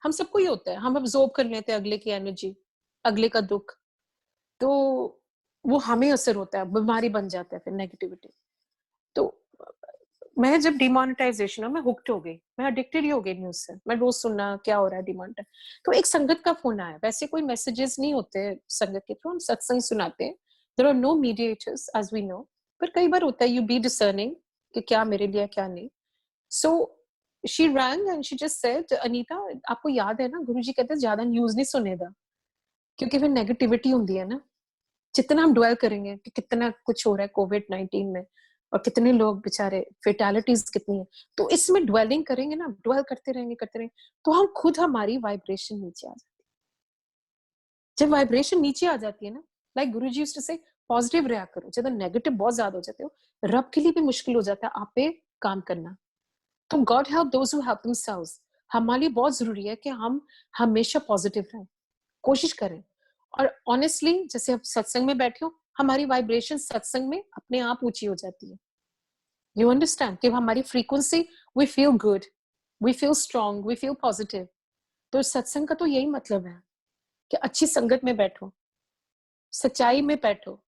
हम सबको ही होता है, हम अब्जॉर्ब कर लेते हैं अगले की एनर्जी, अगले का दुख, तो वो हमें असर होता है, बीमारी बन जाता है फिर नेगेटिविटी। तो मैं जब डिमोनेटाइजेशन में हुक्ड हो गई, मैं एडिक्टेड ही हो गई न्यूज से, मैं रोज सुनना क्या हो रहा है डिमोनेटाइज। तो एक संगत का फोन आया, वैसे कोई मैसेजेस नहीं होते संगत के थ्रू, हम सत्संग सुनाते हैं, there are no mediators as we know, पर कई बार होता है यू बी डिसर्निंग कि क्या मेरे लिए क्या नहीं। So she wrong and she just said Anita, आपको याद है ना गुरुजी कहते हैं ज्यादा न्यूज नहीं सुनेगा, क्योंकि फिर नेगेटिविटी होती है ना, जितना हम ड्वेल करेंगे कि कितना कुछ हो रहा है कोविड-19 में, और कितने लोग बेचारे, फेटालिटीज कितनी है, तो इसमें ड्वेलिंग करेंगे ना, ड्वेल करते रहेंगे, तो हम खुद, हमारी वाइब्रेशन नीचे आ जाती है। जब वाइब्रेशन नीचे आ जाती है ना, लाइक गुरुजी यूज्ड टू से पॉजिटिव रहा करो, जब नेगेटिव बहुत ज्यादा हो जाते हो, रब के लिए भी मुश्किल हो जाता है आप पे काम करना। तो God help those who help themselves, हमारे लिए बहुत जरूरी है कि हम हमेशा पॉजिटिव रहें, कोशिश करें। और ऑनेस्टली जैसे आप सत्संग में बैठे हो, हमारी वाइब्रेशन सत्संग में अपने आप ऊंची हो जाती है। यू अंडरस्टैंड कि हमारी frequency, we feel good, we feel strong, we feel positive. तो सत्संग का तो यही मतलब है कि अच्छी संगत में बैठो, सच्चाई में बैठो,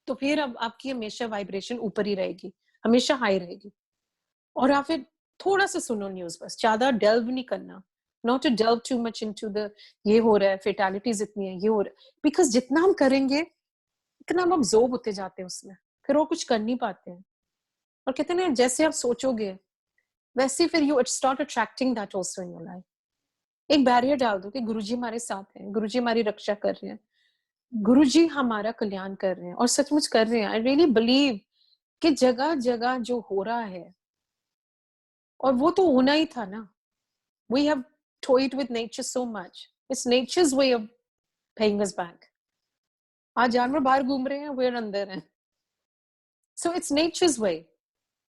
तो फिर अब आपकी हमेशा वाइब्रेशन ऊपर ही रहेगी, हमेशा हाई रहेगी। और आप फिर थोड़ा सा सुनो न्यूज, बस ज्यादा डेल्व नहीं करना, not to delve too much into the ये हो रहा है, फेटालिटीज इतनी है, ये हो रहा है, बिकॉज जितना हम करेंगे इतना हम अब्जॉर्ब होते जाते हैं उसमें, फिर वो कुछ कर नहीं पाते हैं। और कहते हैं जैसे आप सोचोगे वैसे फिर you start attracting that also in your life. एक बैरियर डाल दो कि गुरुजी हमारे साथ हैं, गुरुजी हमारी रक्षा कर रहे हैं, गुरुजी हमारा कल्याण कर रहे हैं, और सचमुच कर रहे हैं। आई रियली बिलीव कि जगह जगह जो हो रहा है, और वो तो होना ही था ना, we have toyed with nature so much, it's nature's way of paying us back। आज जानवर बाहर घूम रहे हैं, we're अंदर हैं, so it's nature's way,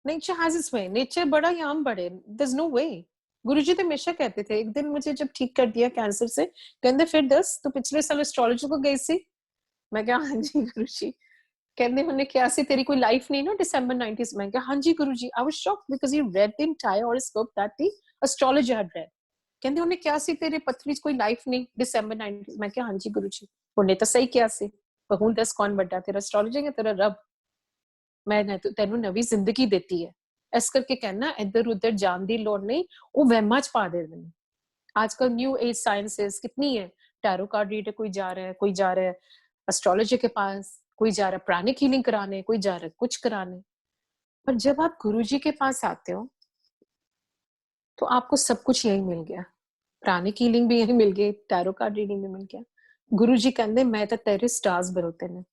nature has its way, nature बड़ा या हम बड़े, there's no way। गुरुजी तो हमेशा कहते थे, एक दिन मुझे जब ठीक कर दिया कैंसर से, कहते फिर 10 तो पिछले साल एस्ट्रोलॉजी को गई सी, मैं क्या हाँ जी गुरुजी, कहते हमने क्या सी तेरी कोई लाइफ नहीं ना दिसंबर 90s, मैं क्या हाँ ji Guruji, I was shocked because he read the entire horoscope that the astrologer had read। कहते उन्हें क्या सी तेरे पथरी कोई लाइफ नहीं दिसंबर 90s, मैं क्या हाँ जी गुरुजी, उन्हें तो सही क्या सी, कहूं दस कौन बड़ा तेरा एस्ट्रोलॉजर या तेरा रब, मैं तेनू नवी जिंदगी देती है, इस करके कहना इधर उधर जान दी लोड़ नहीं, वो वहमां च पा दे देने। आजकल न्यू एज साइंसेस कितनी है, टैरो कार्ड रीडर कोई जा रहा है, कोई जा रहा है एस्ट्रोलॉजर के पास, कोई जा रहा है प्राणिक हीलिंग कराने, कोई जा रहा है कुछ कराने। पर जब आप गुरुजी के पास आते हो तो आपको सब कुछ यही मिल गया, प्राणिक हीलिंग भी यही मिल गई, टैरो कार्ड रीडिंग भी मिल गया। गुरुजी कहते मैं तो तेरे स्टार्स बरोते ने,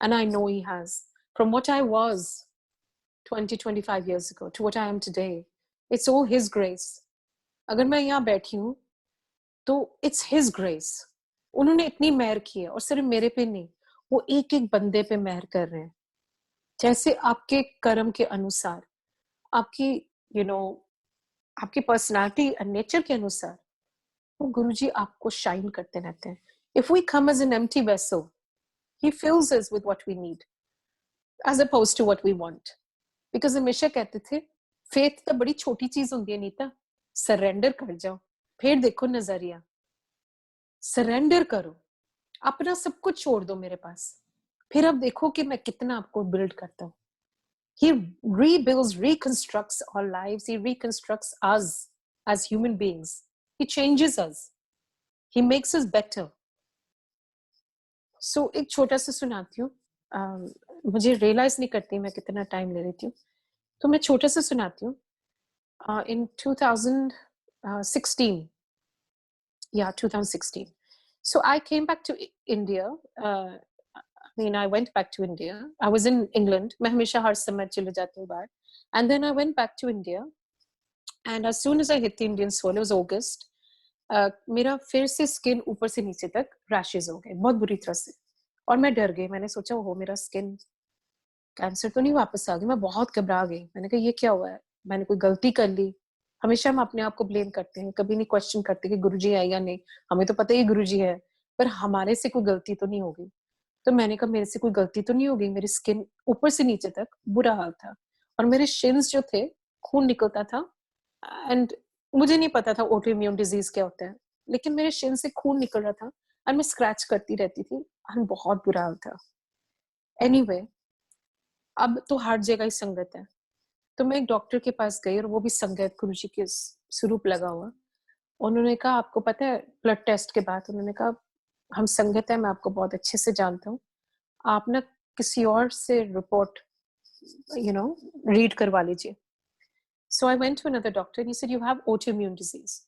and I know he has, from what I was 20-25 years ago to what I am today, it's all his grace। अगर मैं यहाँ बैठी हूँ तो it's his grace। उन्होंने इतनी मेहर की है, और सिर्फ मेरे पे नहीं, वो एक एक बंदे पे मेहर कर रहे हैं, जैसे आपके कर्म के अनुसार, आपकी यू you नो know, आपकी पर्सनालिटी और नेचर के अनुसार वो गुरुजी आपको शाइन करते रहते हैं। If we come as an empty vessel, he fills us with what we need as opposed to what we want। Because हमेशा कहते थे फेथ तो बड़ी छोटी चीज होती है नीता, सरेंडर कर जाओ, फिर देखो नजरिया, सरेंडर करो, अपना सब कुछ छोड़ दो मेरे पास, फिर अब देखो कि मैं कितना आपको बिल्ड करता हूँ। He rebuilds, reconstructs our lives. He reconstructs us as human beings. He changes us. He makes us better. So एक छोटा सा सुनाती हूँ. मुझे रियलाइज नहीं करती मैं कितना टाइम ले लेती हूँ, तो मैं छोटा सा सुनाती हूँ. In 2016, yeah, 2016. So I came back to India. I mean, I went back to India. I was in England. मैं हमेशा हर समय चले जाती हूँ बाहर. And then I went back to India. And as soon as I hit the Indian soil, it was August. मेरा फिर से स्किन ऊपर से नीचे तक रैशेज हो गए बहुत बुरी तरह से. और मैं डर गई. मैंने सोचा हो मेरा स्किन कैंसर तो नहीं वापस आ गया. मैं बहुत घबरा गई. मैंने कहा ये क्या हुआ है, मैंने कोई गलती कर ली. हमेशा हम अपने आप को ब्लेम करते हैं, कभी नहीं क्वेश्चन करते कि गुरुजी है या नहीं. हमें तो पता ही गुरुजी है, पर हमारे से कोई गलती तो नहीं होगी. तो मैंने कहा मेरे से कोई गलती तो नहीं होगी. मेरी स्किन ऊपर से नीचे तक बुरा हाल था और मेरे शिन्स जो थे खून निकलता था. एंड मुझे नहीं पता था ऑटो इम्यून डिजीज क्या होता है, लेकिन मेरे शिन से खून निकल रहा था और मैं स्क्रैच करती रहती थी और बहुत बुरा हाल था. एनीवे, अब तो हर जगह ही संगत है. तो मैं एक डॉक्टर के पास गई और वो भी संगत गुरुजी के स्वरूप लगा हुआ. उन्होंने कहा आपको पता है, ब्लड टेस्ट के बाद उन्होंने कहा हम संगत है, मैं आपको बहुत अच्छे से जानता हूँ, आप ना किसी और से रिपोर्ट रीड करवा लीजिए. So I went to another doctor and he said, you have autoimmune disease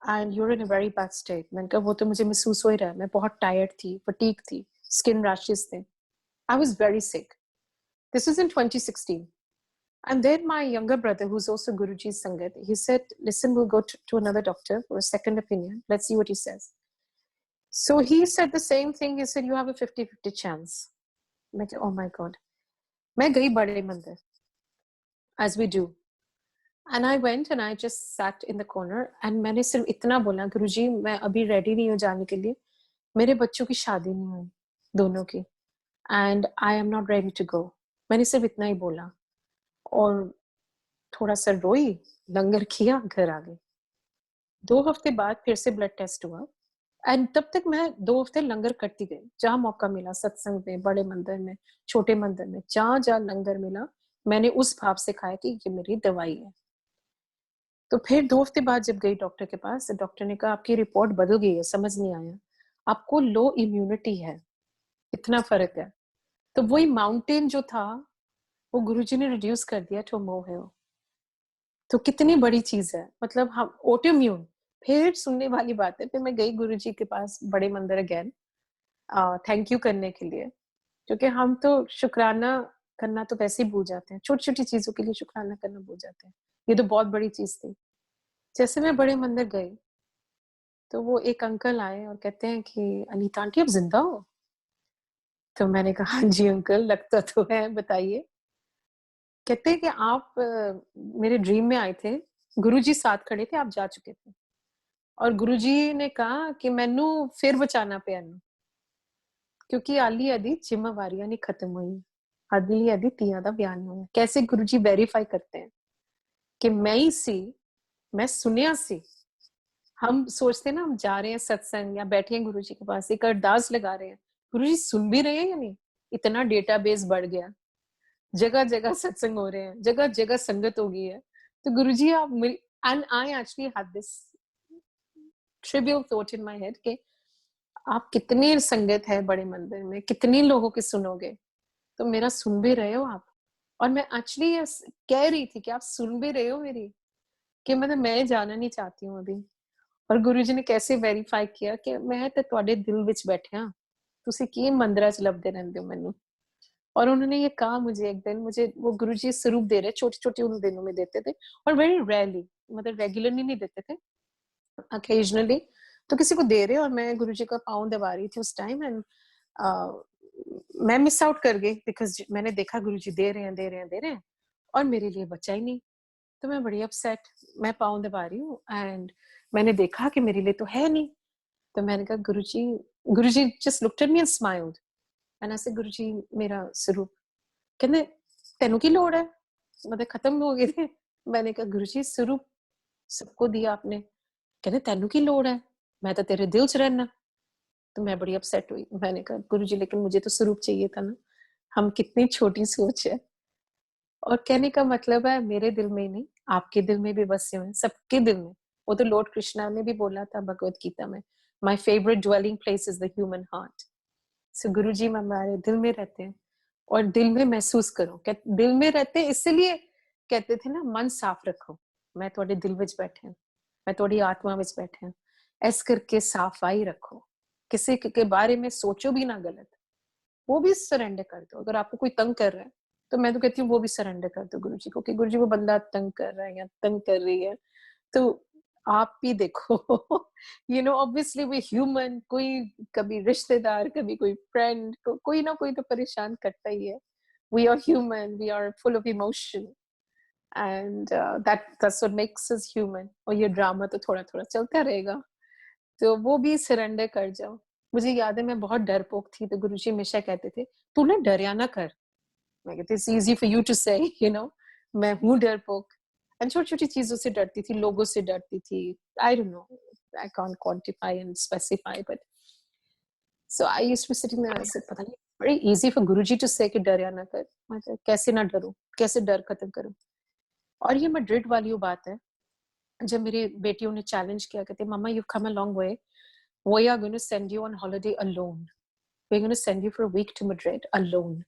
and you're in a very bad state. मैंने कहा वो तो मुझे महसूस हो ही रहा है. मैं बहुत टायर्ड थी, फटीग थी, स्किन रैशेस थे. I was very sick. This was in 2016. And then my younger brother, who's also Guruji's Sangat, he said, listen, we'll go to another doctor for a second opinion. Let's see what he says. So he said the same thing. He said, you have a 50-50 chance. मैं कहा, oh my God. मैं गई बड़े मंदिर, as we do. And I went and I just sat in the corner and मैंने सिर्फ इतना बोला, गुरुजी मैं अभी रेडी नहीं हूँ जाने के लिए, मेरे बच्चों की शादी नहीं हुई दोनों की, and I am not ready to go. मैंने सिर्फ इतना ही बोला और थोड़ा सा रोई, लंगर किया, घर आ गई. 2 हफ्ते बाद फिर से ब्लड टेस्ट हुआ एंड तब तक मैं 2 हफ्ते लंगर करती गई. जहाँ मौका मिला, सत्संग में, बड़े मंदिर में, छोटे मंदिर में, जहाँ जहाँ लंगर मिला, मैंने उस भाव से खाया कि ये मेरी दवाई है. तो फिर 2 हफ्ते बाद जब गई डॉक्टर के पास, डॉक्टर ने कहा आपकी रिपोर्ट बदल गई है, समझ नहीं आया, आपको लो इम्यूनिटी है, इतना फर्क है. तो वही माउंटेन जो था वो गुरुजी ने रिड्यूस कर दिया टू मोल. तो कितनी बड़ी चीज है. मतलब हम ऑटोइम्यून, फिर सुनने वाली बात है. फिर मैं गई गुरुजी के पास बड़े मंदिर अगेन, थैंक यू करने के लिए, क्योंकि हम तो शुक्राना करना तो वैसे ही भूल जाते हैं, छोटी छोटी चीजों के लिए शुक्राना करना भूल जाते हैं. ये तो बहुत बड़ी चीज थी. जैसे मैं बड़े मंदिर गई तो वो एक अंकल आए और कहते हैं कि अनीता आंटी आप जिंदा हो. तो मैंने कहा हाँ जी अंकल, लगता तो है, बताइए. कहते हैं कि आप मेरे ड्रीम में आए थे, गुरुजी साथ खड़े थे, आप जा चुके थे और गुरुजी ने कहा कि मैनू फिर बचाना पिया ਨੂੰ, क्योंकि आली अदी जिम्मेवारियां नहीं खत्म हुई, अगली अदी तिया दा बयान नहीं हुआ. कैसे गुरुजी वेरीफाई करते हैं कि मैं ही सी, मैं सुनिया सी. हम सोचते हैं ना, हम जा रहे हैं सत्संग या बैठे हैं गुरुजी के पास, एक अरदास लगा रहे हैं, गुरुजी सुन भी रहे हैं या नहीं. इतना डेटाबेस बढ़ गया, जगह जगह सत्संग हो रहे हैं, जगह जगह संगत हो गई है. तो गुरुजी आप मिल, and I actually had this trivial thought in my head कि आप कितनी संगत है बड़े मंदिर में, कितने लोगों की सुनोगे, तो मेरा सुन भी रहे हो आप. और मैं एक्चुअली कह रही थी कि आप सुन भी रहे हो मेरी, कि मतलब मैं जाना नहीं चाहती हूँ अभी. और गुरुजी ने कैसे वेरीफाई किया कि मैं तो ਤੁਹਾਡੇ दिल विच बैठा, ਤੁਸੀਂ ਕੀ ਮੰਦਰਾਂ ਚ ਲੱਭਦੇ ਰਹਿੰਦੇ ਹੋ ਮੈਨੂੰ. और उन्होंने ये कहा मुझे एक दिन, मुझे वो गुरुजी स्वरूप दे रहे, छोटे छोटे उन दिनों में देते थे और वेरी रेयरली, मतलब रेगुलरली नहीं देते थे, अकेजनली. तो किसी को दे रहे और मैं गुरुजी का पाँव दबा रही थी उस टाइम एंड मैं मिस आउट कर गई बिकॉज मैंने देखा गुरुजी दे रहे हैं, दे रहे हैं, दे रहे हैं और मेरे लिए बचा ही नहीं. तो मैं बड़ी अपसेट, मैं पाँव दबा रही हूँ एंड मैंने देखा कि मेरे लिए तो है नहीं. तो मैंने कहा Guruji just looked at me and smiled and I said Guruji मेरा स्वरूप. कहते तेनू की लोड़ है, मतलब खत्म हो गए थे. मैंने कहा गुरुजी स्वरूप सबको दिया आपने. कहते तेनू की लोड़ है, मैं तो तेरे दिल च रहना. तो मैं बड़ी अपसेट हुई. मैंने कहा गुरुजी लेकिन मुझे तो स्वरूप चाहिए था ना. हम कितनी छोटी सोच है. और कहने का मतलब है मेरे दिल में ही नहीं, आपके दिल में भी बसे हुए हैं, सबके दिल में। वो तो लॉर्ड कृष्णा ने भी बोला था भगवत गीता में, my favourite dwelling place is the human heart. So Guru ji हमारे दिल में रहते हैं और दिल में महसूस करो। दिल में रहते हैं इसलिए कहते थे ना, मन साफ रखो, मैं थोड़े दिल विच बैठे हूं, मैं थोड़ी आत्मा विच बैठे हूं। ऐस करके सफाई रखो, किसी के बारे में सोचो भी ना गलत, वो भी सरेंडर कर दो। अगर आपको कोई तंग कर रहा है तो मैं तो कहती हूँ वो भी सरेंडर कर दो गुरु जी को, कि गुरु जी वो बंदा तंग कर रहा है या तंग कर रही है, तो आप भी देखो। ऑब्वियसली वी ह्यूमन, कोई कभी रिश्तेदार, कभी कोई फ्रेंड कोई ना कोई तो परेशान करता ही है। We are human, we are full of emotion, and that's what makes us human. और ये ड्रामा तो थोड़ा थोड़ा चलता रहेगा, तो वो भी सरेंडर कर जाओ। मुझे याद है मैं बहुत डरपोक थी, तो गुरुजी हमेशा कहते थे तू ना डरिया ना कर। मैं कहती it's easy for you to say, मैं हूँ डरपोक, एंड छोटी छोटी चीजों से डरती थी, लोगों से डरती थी। I don't know, I can't quantify and specify, but so I used to sitting there, I said पता नहीं, very easy for Guruji to say कि डरिया ना कर। मतलब कैसे ना डरूं, कैसे डर खत्म करूं। और ये मैड्रिड वाली वो बात है, जब मेरी बेटियों ने चैलेंज किया, कहते mama you come a long way, we are going to send you on holiday alone, we're going to send you for a week to Madrid alone।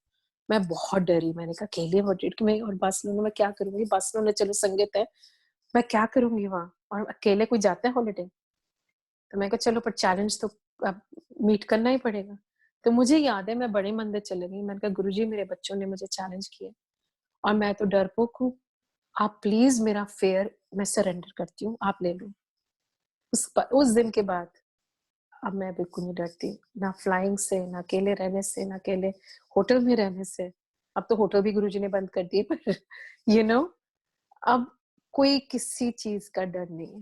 मैं बहुत डरी, मैंने कहा अकेले मैड्रिड में और बार्सिलोना में क्या करूंगी, बार्सिलोना चलो संगीत है, मैं क्या करूंगी वहां, और अकेले कोई जाता है हॉलिडे। तो मैं कहा चलो पर चैलेंज तो अब मीट करना ही पड़ेगा। तो मुझे याद है मैं बड़े मंदिर चले गई, मैंने कहा गुरुजी मेरे बच्चों ने मुझे चैलेंज किया और मैं तो डरपोक हूँ, आप प्लीज मेरा फेयर मैं सरेंडर करती हूँ, आप ले लो। उस दिन के बाद अब मैं बिल्कुल नहीं डरती, ना फ्लाइंग से, ना अकेले रहने से, ना अकेले होटल में रहने से। अब तो होटल भी गुरुजी ने बंद कर दिए, पर यू नो अब कोई किसी चीज का डर नहीं है।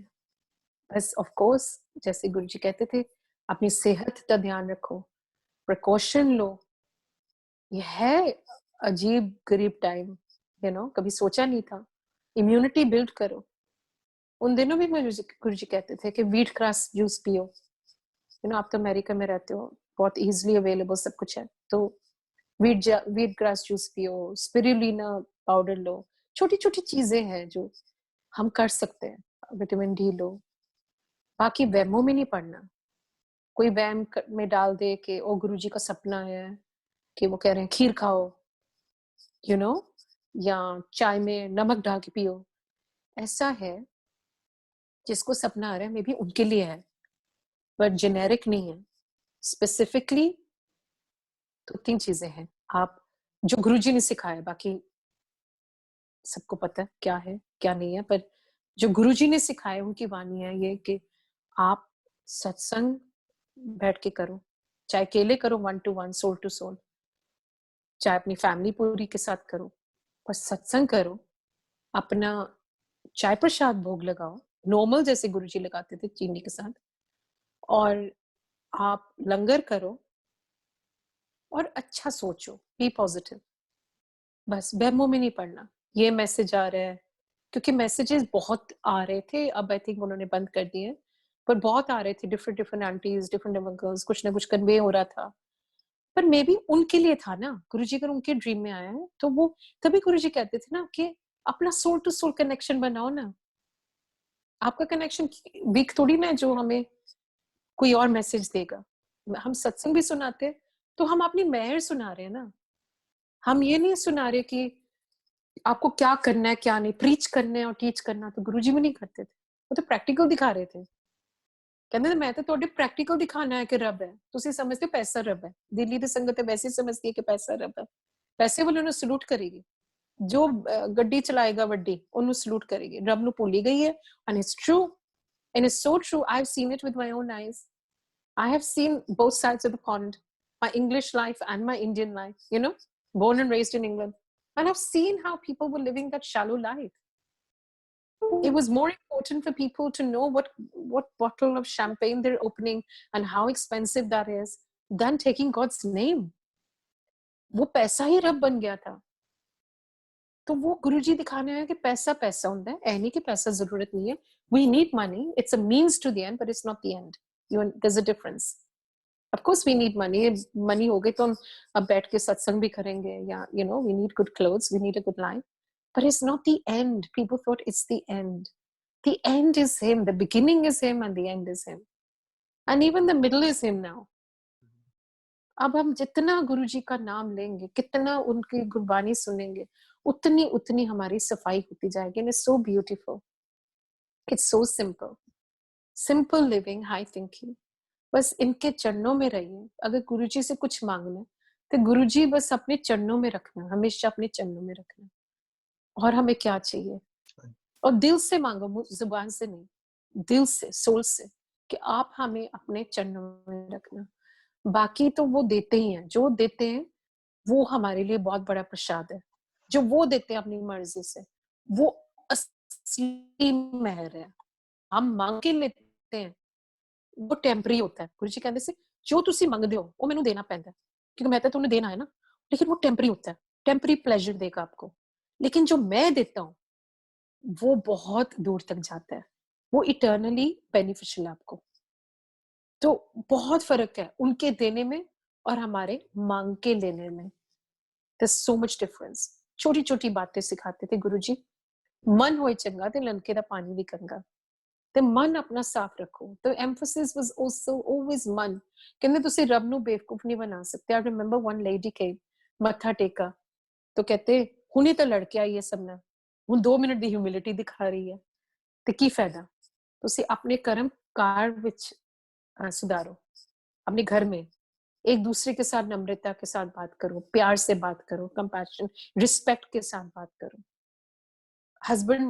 बस ऑफ कोर्स जैसे गुरुजी कहते थे, अपनी सेहत का ध्यान रखो, प्रिकॉशन लो। यह है अजीब गरीब टाइम, कभी सोचा नहीं था। इम्यूनिटी बिल्ड करो। उन दिनों भी मुझे गुरुजी कहते थे कि व्हीट ग्रास जूस पियो। आप तो अमेरिका में रहते हो, बहुत इजीली अवेलेबल सब कुछ है, तो व्हीट ग्रास जूस पियो, स्पिरुलिना पाउडर लो। छोटी छोटी चीजें हैं जो हम कर सकते हैं। विटामिन डी लो। बाकी वहमों में नहीं पड़ना। कोई वहम में डाल दे कि ओ गुरुजी का सपना है कि वो कह रहे हैं खीर खाओ, यू नो या चाय में नमक डाल के पियो। ऐसा है, जिसको सपना आ रहा है मे बी उनके लिए है, बट जेनेरिक नहीं है। स्पेसिफिकली तो 3 चीजें हैं, आप जो गुरुजी ने सिखाया, बाकी सबको पता है क्या है क्या नहीं है, पर जो गुरुजी ने सिखाया उनकी वाणी है ये कि आप सत्संग बैठ के करो, चाहे अकेले करो, 1 to 1, सोल टू सोल, चाहे अपनी फैमिली पूरी के साथ करो, पर सत्संग करो। अपना चाय प्रसाद भोग लगाओ, नॉर्मल जैसे गुरुजी लगाते थे चीनी के साथ, और आप लंगर करो और अच्छा सोचो, बी पॉजिटिव। बस वहमों में नहीं पड़ना, ये मैसेज आ रहा है, क्योंकि मैसेजेस बहुत आ रहे थे, अब आई थिंक उन्होंने बंद कर दिए, पर बहुत आ रहे थे, different different aunties, different uncles, कुछ ना कुछ कन्वे हो रहा था। पर मे बी उनके लिए था ना, गुरुजी अगर उनके ड्रीम में आया है तो वो, तभी गुरुजी कहते थे ना कि अपना सोल टू सोल कनेक्शन बनाओ ना। आपका कनेक्शन वीक थोड़ी ना है जो हमें कोई और मैसेज देगा। हम सत्संग भी सुनाते तो हम अपनी मेहर सुना रहे हैं ना, हम ये नहीं सुना रहे कि आपको क्या करना है क्या नहीं, प्रीच करना है और टीच करना तो गुरुजी भी नहीं करते थे, वो तो प्रैक्टिकल दिखा रहे थे। ਕਹਿੰਦੇ ਨੇ ਮੈਂ ਤਾਂ ਤੁਹਾਡੇ ਪ੍ਰੈਕਟੀਕਲ ਦਿਖਾਣਾ ਹੈ ਕਿ ਰੱਬ ਹੈ, ਤੁਸੀਂ ਸਮਝਦੇ ਹੋ ਪੈਸਾ ਰੱਬ ਹੈ। ਦਿੱਲੀ ਦੀ ਸੰਗਤ ਵੈਸੇ ਹੀ ਸਮਝਦੀ ਹੈ ਕਿ ਪੈਸਾ ਰੱਬ ਹੈ, ਪੈਸੇ ਵਾਲੇ ਨੂੰ ਸਲੂਟ ਕਰੇਗੀ, ਜੋ ਗੱਡੀ ਚਲਾਏਗਾ ਵੱਡੀ ਉਹਨੂੰ ਸਲੂਟ ਕਰੇਗੀ, ਰੱਬ ਨੂੰ ਭੁੱਲ ਹੀ ਗਈ ਹੈ। And it's true, and it's so true, I have seen it with my own eyes. I have seen both sides of the pond, my English life and my Indian life, born and raised in England. And I've seen how people were living that shallow life. It was more important for people to know what bottle of champagne they're opening and how expensive that is than taking God's name. वो पैसा ही रब बन गया था। तो वो गुरुजी दिखाने आया कि पैसा पैसा होता है, ऐ नहीं कि पैसा जरूरत नहीं है। We need money, it's a means to the end, but it's not the end. There's a difference. Of course we need money. Money हो गई तो हम अब बैठ के सत्संग भी करेंगे, या we need good clothes, we need a good life. but it's not the end. People thought it's the end. The end is him, the beginning is him, and the end is him, and even the middle is him now. अब हम जितना गुरुजी का नाम लेंगे, कितना उनकी गुरबानी सुनेंगे, उतनी उतनी हमारी सफाई होती जाएगी. And it's so beautiful. It's so simple. Simple living, high thinking. बस इनके चरणों में रहिए. अगर गुरुजी से कुछ मांगना है, तो गुरुजी बस अपने चरणों में रखना, हमेशा अपने चरणों में रखना. और हमें क्या चाहिए? और दिल से मांगो, जुबान से नहीं, दिल से, सोल से, कि आप हमें अपने चरणों में रखना. बाकी तो वो देते ही हैं. जो देते हैं वो हमारे लिए बहुत बड़ा प्रसाद है. जो वो देते हैं अपनी मर्जी से, वो असली मेहर है. हम मांग के लेते हैं, वो टेम्पररी होता है. गुरुजी कहते से जो ਤੁਸੀਂ ਮੰਗਦੇ ਹੋ ਉਹ ਮੈਨੂੰ ਦੇਣਾ ਪੈਂਦਾ है, क्योंकि मैं तो तुम्हें देना है ना, लेकिन वो टेम्पररी होता है. टेम्पररी प्लेजर देगा आपको. लेकिन जो मैं देता हूँ वो बहुत दूर तक जाता है. वो इटर्नली बेनिफिशियल है आपको. तो बहुत फर्क है उनके देने में और हमारे मांग के लेने में. There's so much difference. छोटी छोटी बातें सिखाते थे गुरुजी. मन होए चंगा ते लंके दा पानी भी कंगा. ਤੇ ਮਨ ਆਪਣਾ ਸਾਫ਼ ਰੱਖੋ. The emphasis was also always ਮਨ. ਕਹਿੰਦੇ ਤੁਸੀਂ ਰੱਬ ਨੂੰ ਬੇਵਕੂਫ ਨਹੀਂ ਬਣਾ सकते. I remember one lady came, ਮੱਥਾ ਟੇਕਾ, तो कहते ਹੁਣੇ ਤਾਂ ਲੜ ਕੇ ਆਈ ਹੈ ਸਭ ਨਾਲ, ਹੁਣ 2 ਮਿੰਟ ਦੀ ਹਿਊਮਿਲਿਟੀ ਦਿਖਾ ਰਹੀ ਹੈ, ਤੇ ਕੀ ਫਾਇਦਾ? ਤੁਸੀਂ ਆਪਣੇ ਕਰਮ ਕਾਰ ਵਿੱਚ सुधारो. अपने घर में एक दूसरे के साथ नम्रता के साथ बात करो, प्यार से बात करो, कंपैशन, रिस्पेक्ट के साथ बात करो. हस्बैंड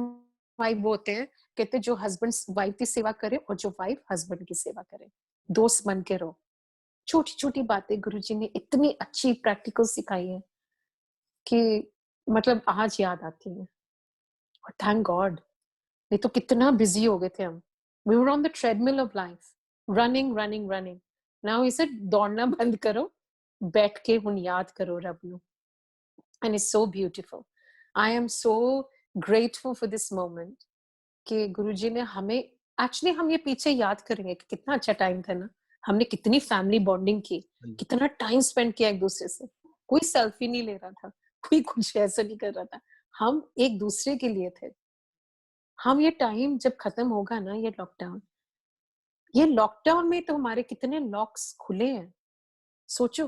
वाइफ वो होते हैं, कहते जो हस्बैंड वाइफ की सेवा करे और जो वाइफ हस्बैंड की सेवा करे. दोस्त बन के रहो. छोटी छोटी बातें गुरुजी ने इतनी अच्छी प्रैक्टिकल सिखाई है कि मतलब आज याद आती है. और थैंक गॉड, नहीं तो कितना बिजी हो गए थे हम. We were on the treadmill of life, running, running, running. Now he said, दौड़ना बंद करो, बैठ के हुन याद करो रब नु. And it's so beautiful. I am so grateful for this moment कि गुरुजी ने हमें, एक्चुअली हम ये पीछे याद करेंगे कि कितना अच्छा टाइम था ना. हमने कितनी फैमिली बॉन्डिंग की, कितना टाइम स्पेंड किया एक दूसरे से. कोई सेल्फी नहीं ले रहा था, कोई कुछ ऐसा नहीं कर रहा था. हम एक दूसरे के लिए थे. हम ये टाइम जब खत्म होगा ना, ये लॉकडाउन में तो हमारे कितने लॉक्स खुले हैं. सोचो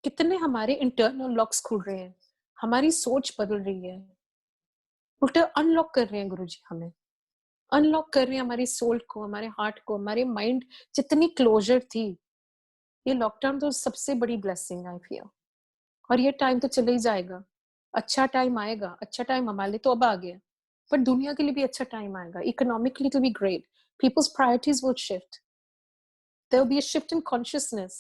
कितने हमारे इंटरनल लॉक्स खुल रहे हैं. हमारी सोच बदल रही है. उल्टा अनलॉक कर रहे हैं गुरुजी. हमें अनलॉक कर रहे हैं हमारी सोल को, हमारे हार्ट को, हमारे माइंड. जितनी क्लोजर थी, ये लॉकडाउन तो सबसे बड़ी ब्लेसिंग आई फील. और ये टाइम तो चले ही जाएगा. अच्छा टाइम आएगा. अच्छा टाइम हमारे लिए तो अब आ गया, पर दुनिया के लिए भी अच्छा टाइम आएगा. Economically to be great. People's priorities will shift. There will be a shift in consciousness.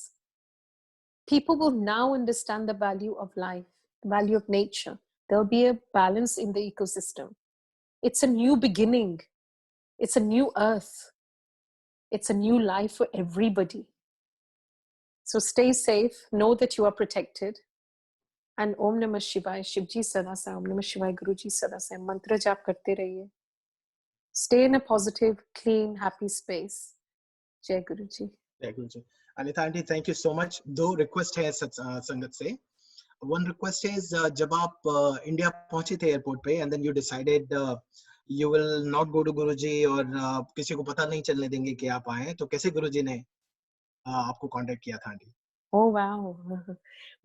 People will now understand the value of life, the value of nature. There will be a balance in the ecosystem. It's a new beginning. It's a new earth. It's a new life for everybody. So stay safe. Know that you are protected. And Om Namah Shivaya. Shivji Sada Sai. Om Namah Shivaya. Guruji Sada Sai. Mantra jap karte rahiye. Stay in a positive, clean, happy space. Jai Guruji. Jai Guru ji. Anita aunty, thank you so much. 2 request है संगत से. One request is, जब आप India पहुंचे थे airport पे, and then you decided you will not go to Guruji, और किसी को पता नहीं चलने देंगे कि आप आए, तो कैसे गुरुजी ने आपको कांटेक्ट किया था aunty? Oh, wow.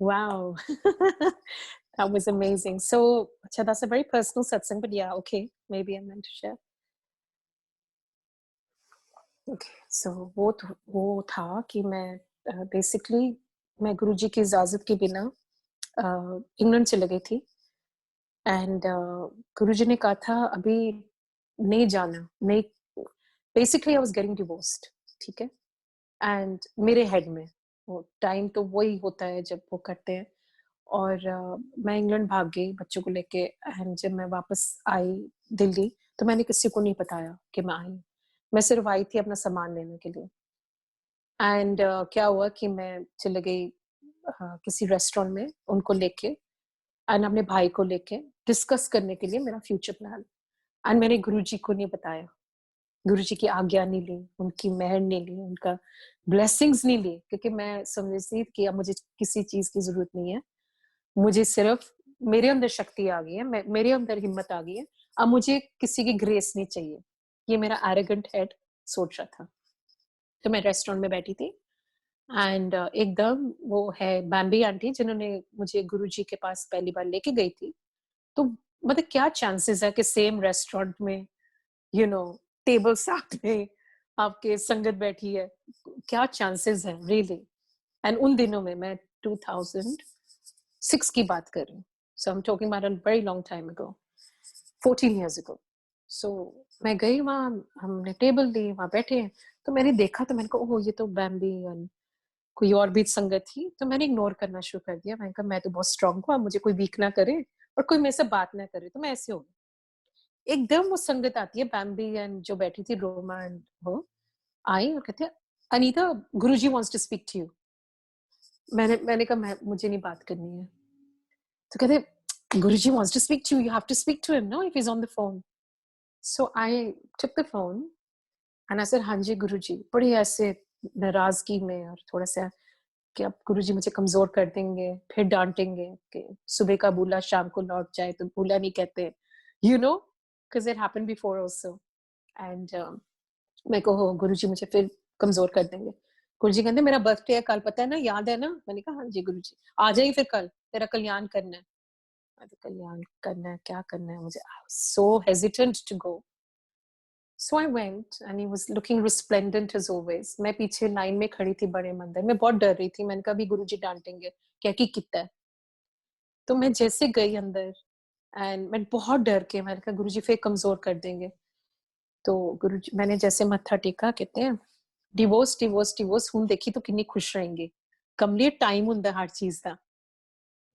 Wow. That was amazing. So, acha, that's a very personal satsang, but yeah, okay. Maybe I'm meant to share. Okay. So, वो था कि मैं basically मैं गुरुजी की इजाजत के बिना इंग्लैंड चले गई थी. एंड गुरुजी ने कहा था अभी नहीं जाना. नहीं, basically I was getting divorced. ठीक है. एंड मेरे हेड में वो टाइम तो वही होता है जब वो करते हैं. और मैं इंग्लैंड भाग गई बच्चों को लेके. एंड जब मैं वापस आई दिल्ली, तो मैंने किसी को नहीं बताया कि मैं आई. मैं सिर्फ आई थी अपना सामान लेने के लिए. एंड क्या हुआ कि मैं चले गई किसी रेस्टोरेंट में उनको लेके, एंड अपने भाई को लेके डिस्कस करने के लिए मेरा फ्यूचर प्लान. एंड मैंने गुरुजी को नहीं बताया. गुरुजी की आज्ञा नहीं ली, उनकी मेहर नहीं ली, उनका ब्लेसिंग्स नहीं ली, क्योंकि मैं समझती थी कि अब मुझे किसी चीज की जरूरत नहीं है. मुझे सिर्फ मेरे अंदर शक्ति आ गई है, मेरे अंदर हिम्मत आ गई है, अब मुझे किसी की ग्रेस नहीं चाहिए, ये मेरा एरोगेंट हेड सोच रहा था। तो मैं रेस्टोरेंट में बैठी थी एंड एकदम वो है बैम्बी आंटी जिन्होंने मुझे गुरुजी के पास पहली बार लेके गई थी। तो मतलब क्या चांसेस है कि सेम रेस्टोरेंट में यू नो टेबल साथ में आपके संगत बैठी है, क्या चांसेस है रियली। एंड उन दिनों में मैं 2006 की बात कर रही हूँ, so I am talking about a very long time ago, 14 years ago. सो मैं गई वहाँ, हमने टेबल ली, वहाँ बैठे हैं। तो मैंने देखा तो मैंने कहा ओह ये तो बैम्बी और कोई और भी संगत थी। तो मैंने इग्नोर करना शुरू कर दिया, मैंने कहा मैं तो बहुत स्ट्रांग हूँ, अब मुझे कोई वीक ना करे और कोई मेरे से बात ना करे। तो मैं ऐसे हो गई। एकदम वो संगत आती है बैम्बी एंड जो बैठी थी रोमा एंड वो आई और कहते हैं Anita Guruji wants to speak to you. मैंने कहा मुझे नहीं बात करनी है। तो कहते Guruji wants to speak to you, you have to speak to him no if he is on the phone. So I took the phone and I said हाँ जी गुरुजी, बड़ी ऐसे नाराजगी में और थोड़ा सा कि अब गुरुजी मुझे कमजोर कर देंगे, फिर डांटेंगे कि सुबह का भूला शाम को लौट जाए, तो भूला नहीं कहते, you know, because it happened before also. And मैं को गुरुजी मुझे फिर कमजोर कर देंगे। गुरुजी कहते मेरा बर्थडे है कल, पता है ना, याद है ना? मैंने कहा हाँ जी गुरुजी, आ जाइए फिर कल, तेरा कल्याण करना है। मैं तो कल्याण करना है, क्या करना है मुझे, so hesitant to go. So I went and he was looking resplendent as always. मैं पीछे लाइन में खड़ी थी बड़े मंदिर में, बहुत डर रही थी। मैंने कहा भी गुरुजी डांटेंगे, क्या की कितना है। तो मैं जैसे गई अंदर एंड मैं बहुत डर के, मैंने कहा गुरुजी फिर कमजोर कर देंगे। तो गुरुजी, मैंने जैसे मत्था टेका, कहते हैं डिवोर्स डिवोर्स डिवोर्स हूं देखी तो कितनी खुश रहेंगे, कमली टाइम हुंदा हर चीज का,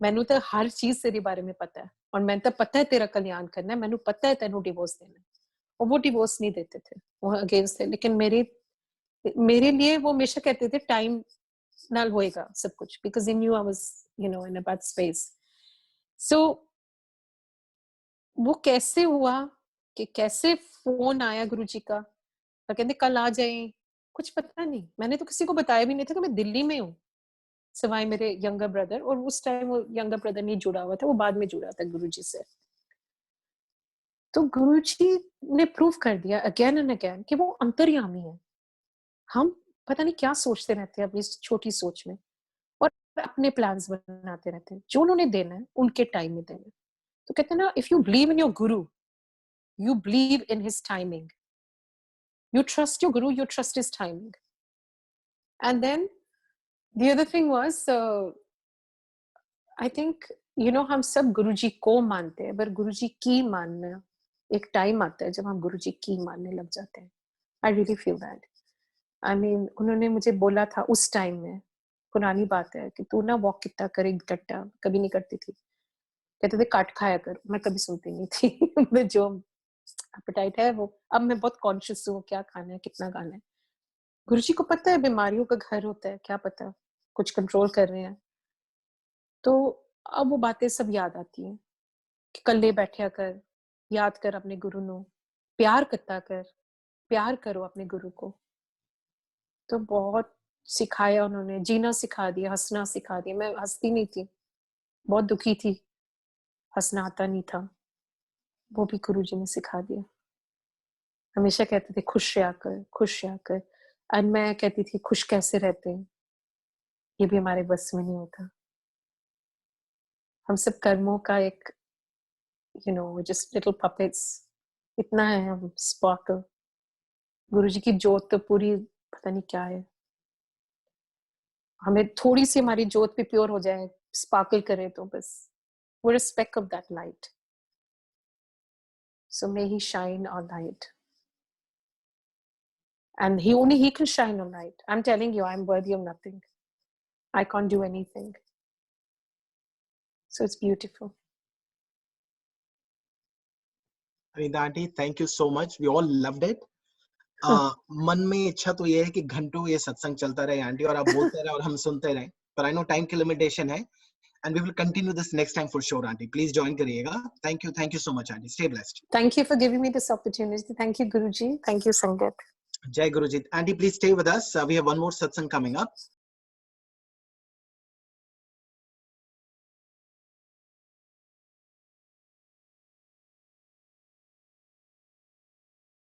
मैनू तो हर चीज तेरे बारे में पता है और मैं तो पता है तेरा कल्याण करना है, मैनू पता है तेनू डिवोर्स देना है। और वो डिवोर्स नहीं देते थे, वो अगेंस्ट थे। लेकिन मेरे लिए वो हमेशा कहते थे टाइम नाल होएगा सब कुछ, because in you I was in a bad space. सो वो कैसे हुआ कि कैसे फोन आया गुरुजी का और कहते कल आ जाए, कुछ पता नहीं। मैंने तो किसी को बताया भी नहीं था कि मैं दिल्ली में हूँ, सिवाय मेरे यंगर ब्रदर, और उस टाइम वो यंगर ब्रदर नहीं जुड़ा हुआ था, वो बाद में जुड़ा था गुरुजी से। तो गुरुजी ने प्रूव कर दिया अगेन एंड अगेन कि वो अंतर्यामी है। हम पता नहीं क्या सोचते रहते हैं अपनी छोटी सोच में और अपने प्लान्स बनाते रहते हैं, जो उन्होंने देना है उनके टाइम में देना है। तो कहते हैं ना, if you believe in your Guru, you believe in his timing, you trust your guru, you trust his timing. And then the other thing was I think हम सब गुरुजी को मानते हैं, पर गुरुजी की मानना एक टाइम आता है जब हम गुरुजी की मानने लग जाते हैं। I really feel that. I mean उन्होंने मुझे बोला था उस टाइम में, पुरानी बात है, कि तू ना वॉक कितना करे इकट्ठा, कभी नहीं करती थी। कहते थे काट खाया कर, मैं कभी सुनती नहीं थी मैं जो एपेटाइट है वो, अब मैं बहुत कॉन्शियस हूँ क्या खाना है कितना खाना है। गुरुजी को पता है बीमारियों का घर होता है, क्या पता कुछ कंट्रोल कर रहे हैं। तो अब वो बातें सब याद आती हैं कि कल्ले बैठया कर, याद कर अपने गुरु नो, प्यार करता कर, प्यार करो अपने गुरु को। तो बहुत सिखाया उन्होंने, जीना सिखा दिया, हंसना सिखा दिया। मैं हंसती नहीं थी, बहुत दुखी थी, हंसना आता नहीं था, वो भी गुरुजी ने सिखा दिया। हमेशा कहते थे खुश रहा कर, खुश रहा कर। एंड मैं कहती थी खुश कैसे रहते हैं, ये भी हमारे बस में नहीं होता। हम सब कर्मों का एक जस्ट लिटिल पपेट्स, इतना है हम स्पार्कल। गुरुजी की जोत तो पूरी पता नहीं क्या है, हमें थोड़ी सी हमारी जोत भी प्योर हो जाए, स्पार्कल करे तो बस, we're a speck of that light. So may he shine our light. And only he can shine our light. I'm telling you, I'm worthy of nothing. I can't do anything. So it's beautiful. Anita aunty, thank you so much. We all loved it. मन में इच्छा तो ये है कि घंटों ये सत्संग चलता रहे आंटी, और आप बोलते रहे और हम सुनते रहे, पर आई नो टाइम की लिमिटेशन है, and we will continue this next time for sure aunty. Please join करिएगा. Thank you so much aunty. Stay blessed. Thank you for giving me this opportunity. Thank you Guruji. Thank you Sangat. Jai Guruji. Aunty, please stay with us. We have one more satsang coming up.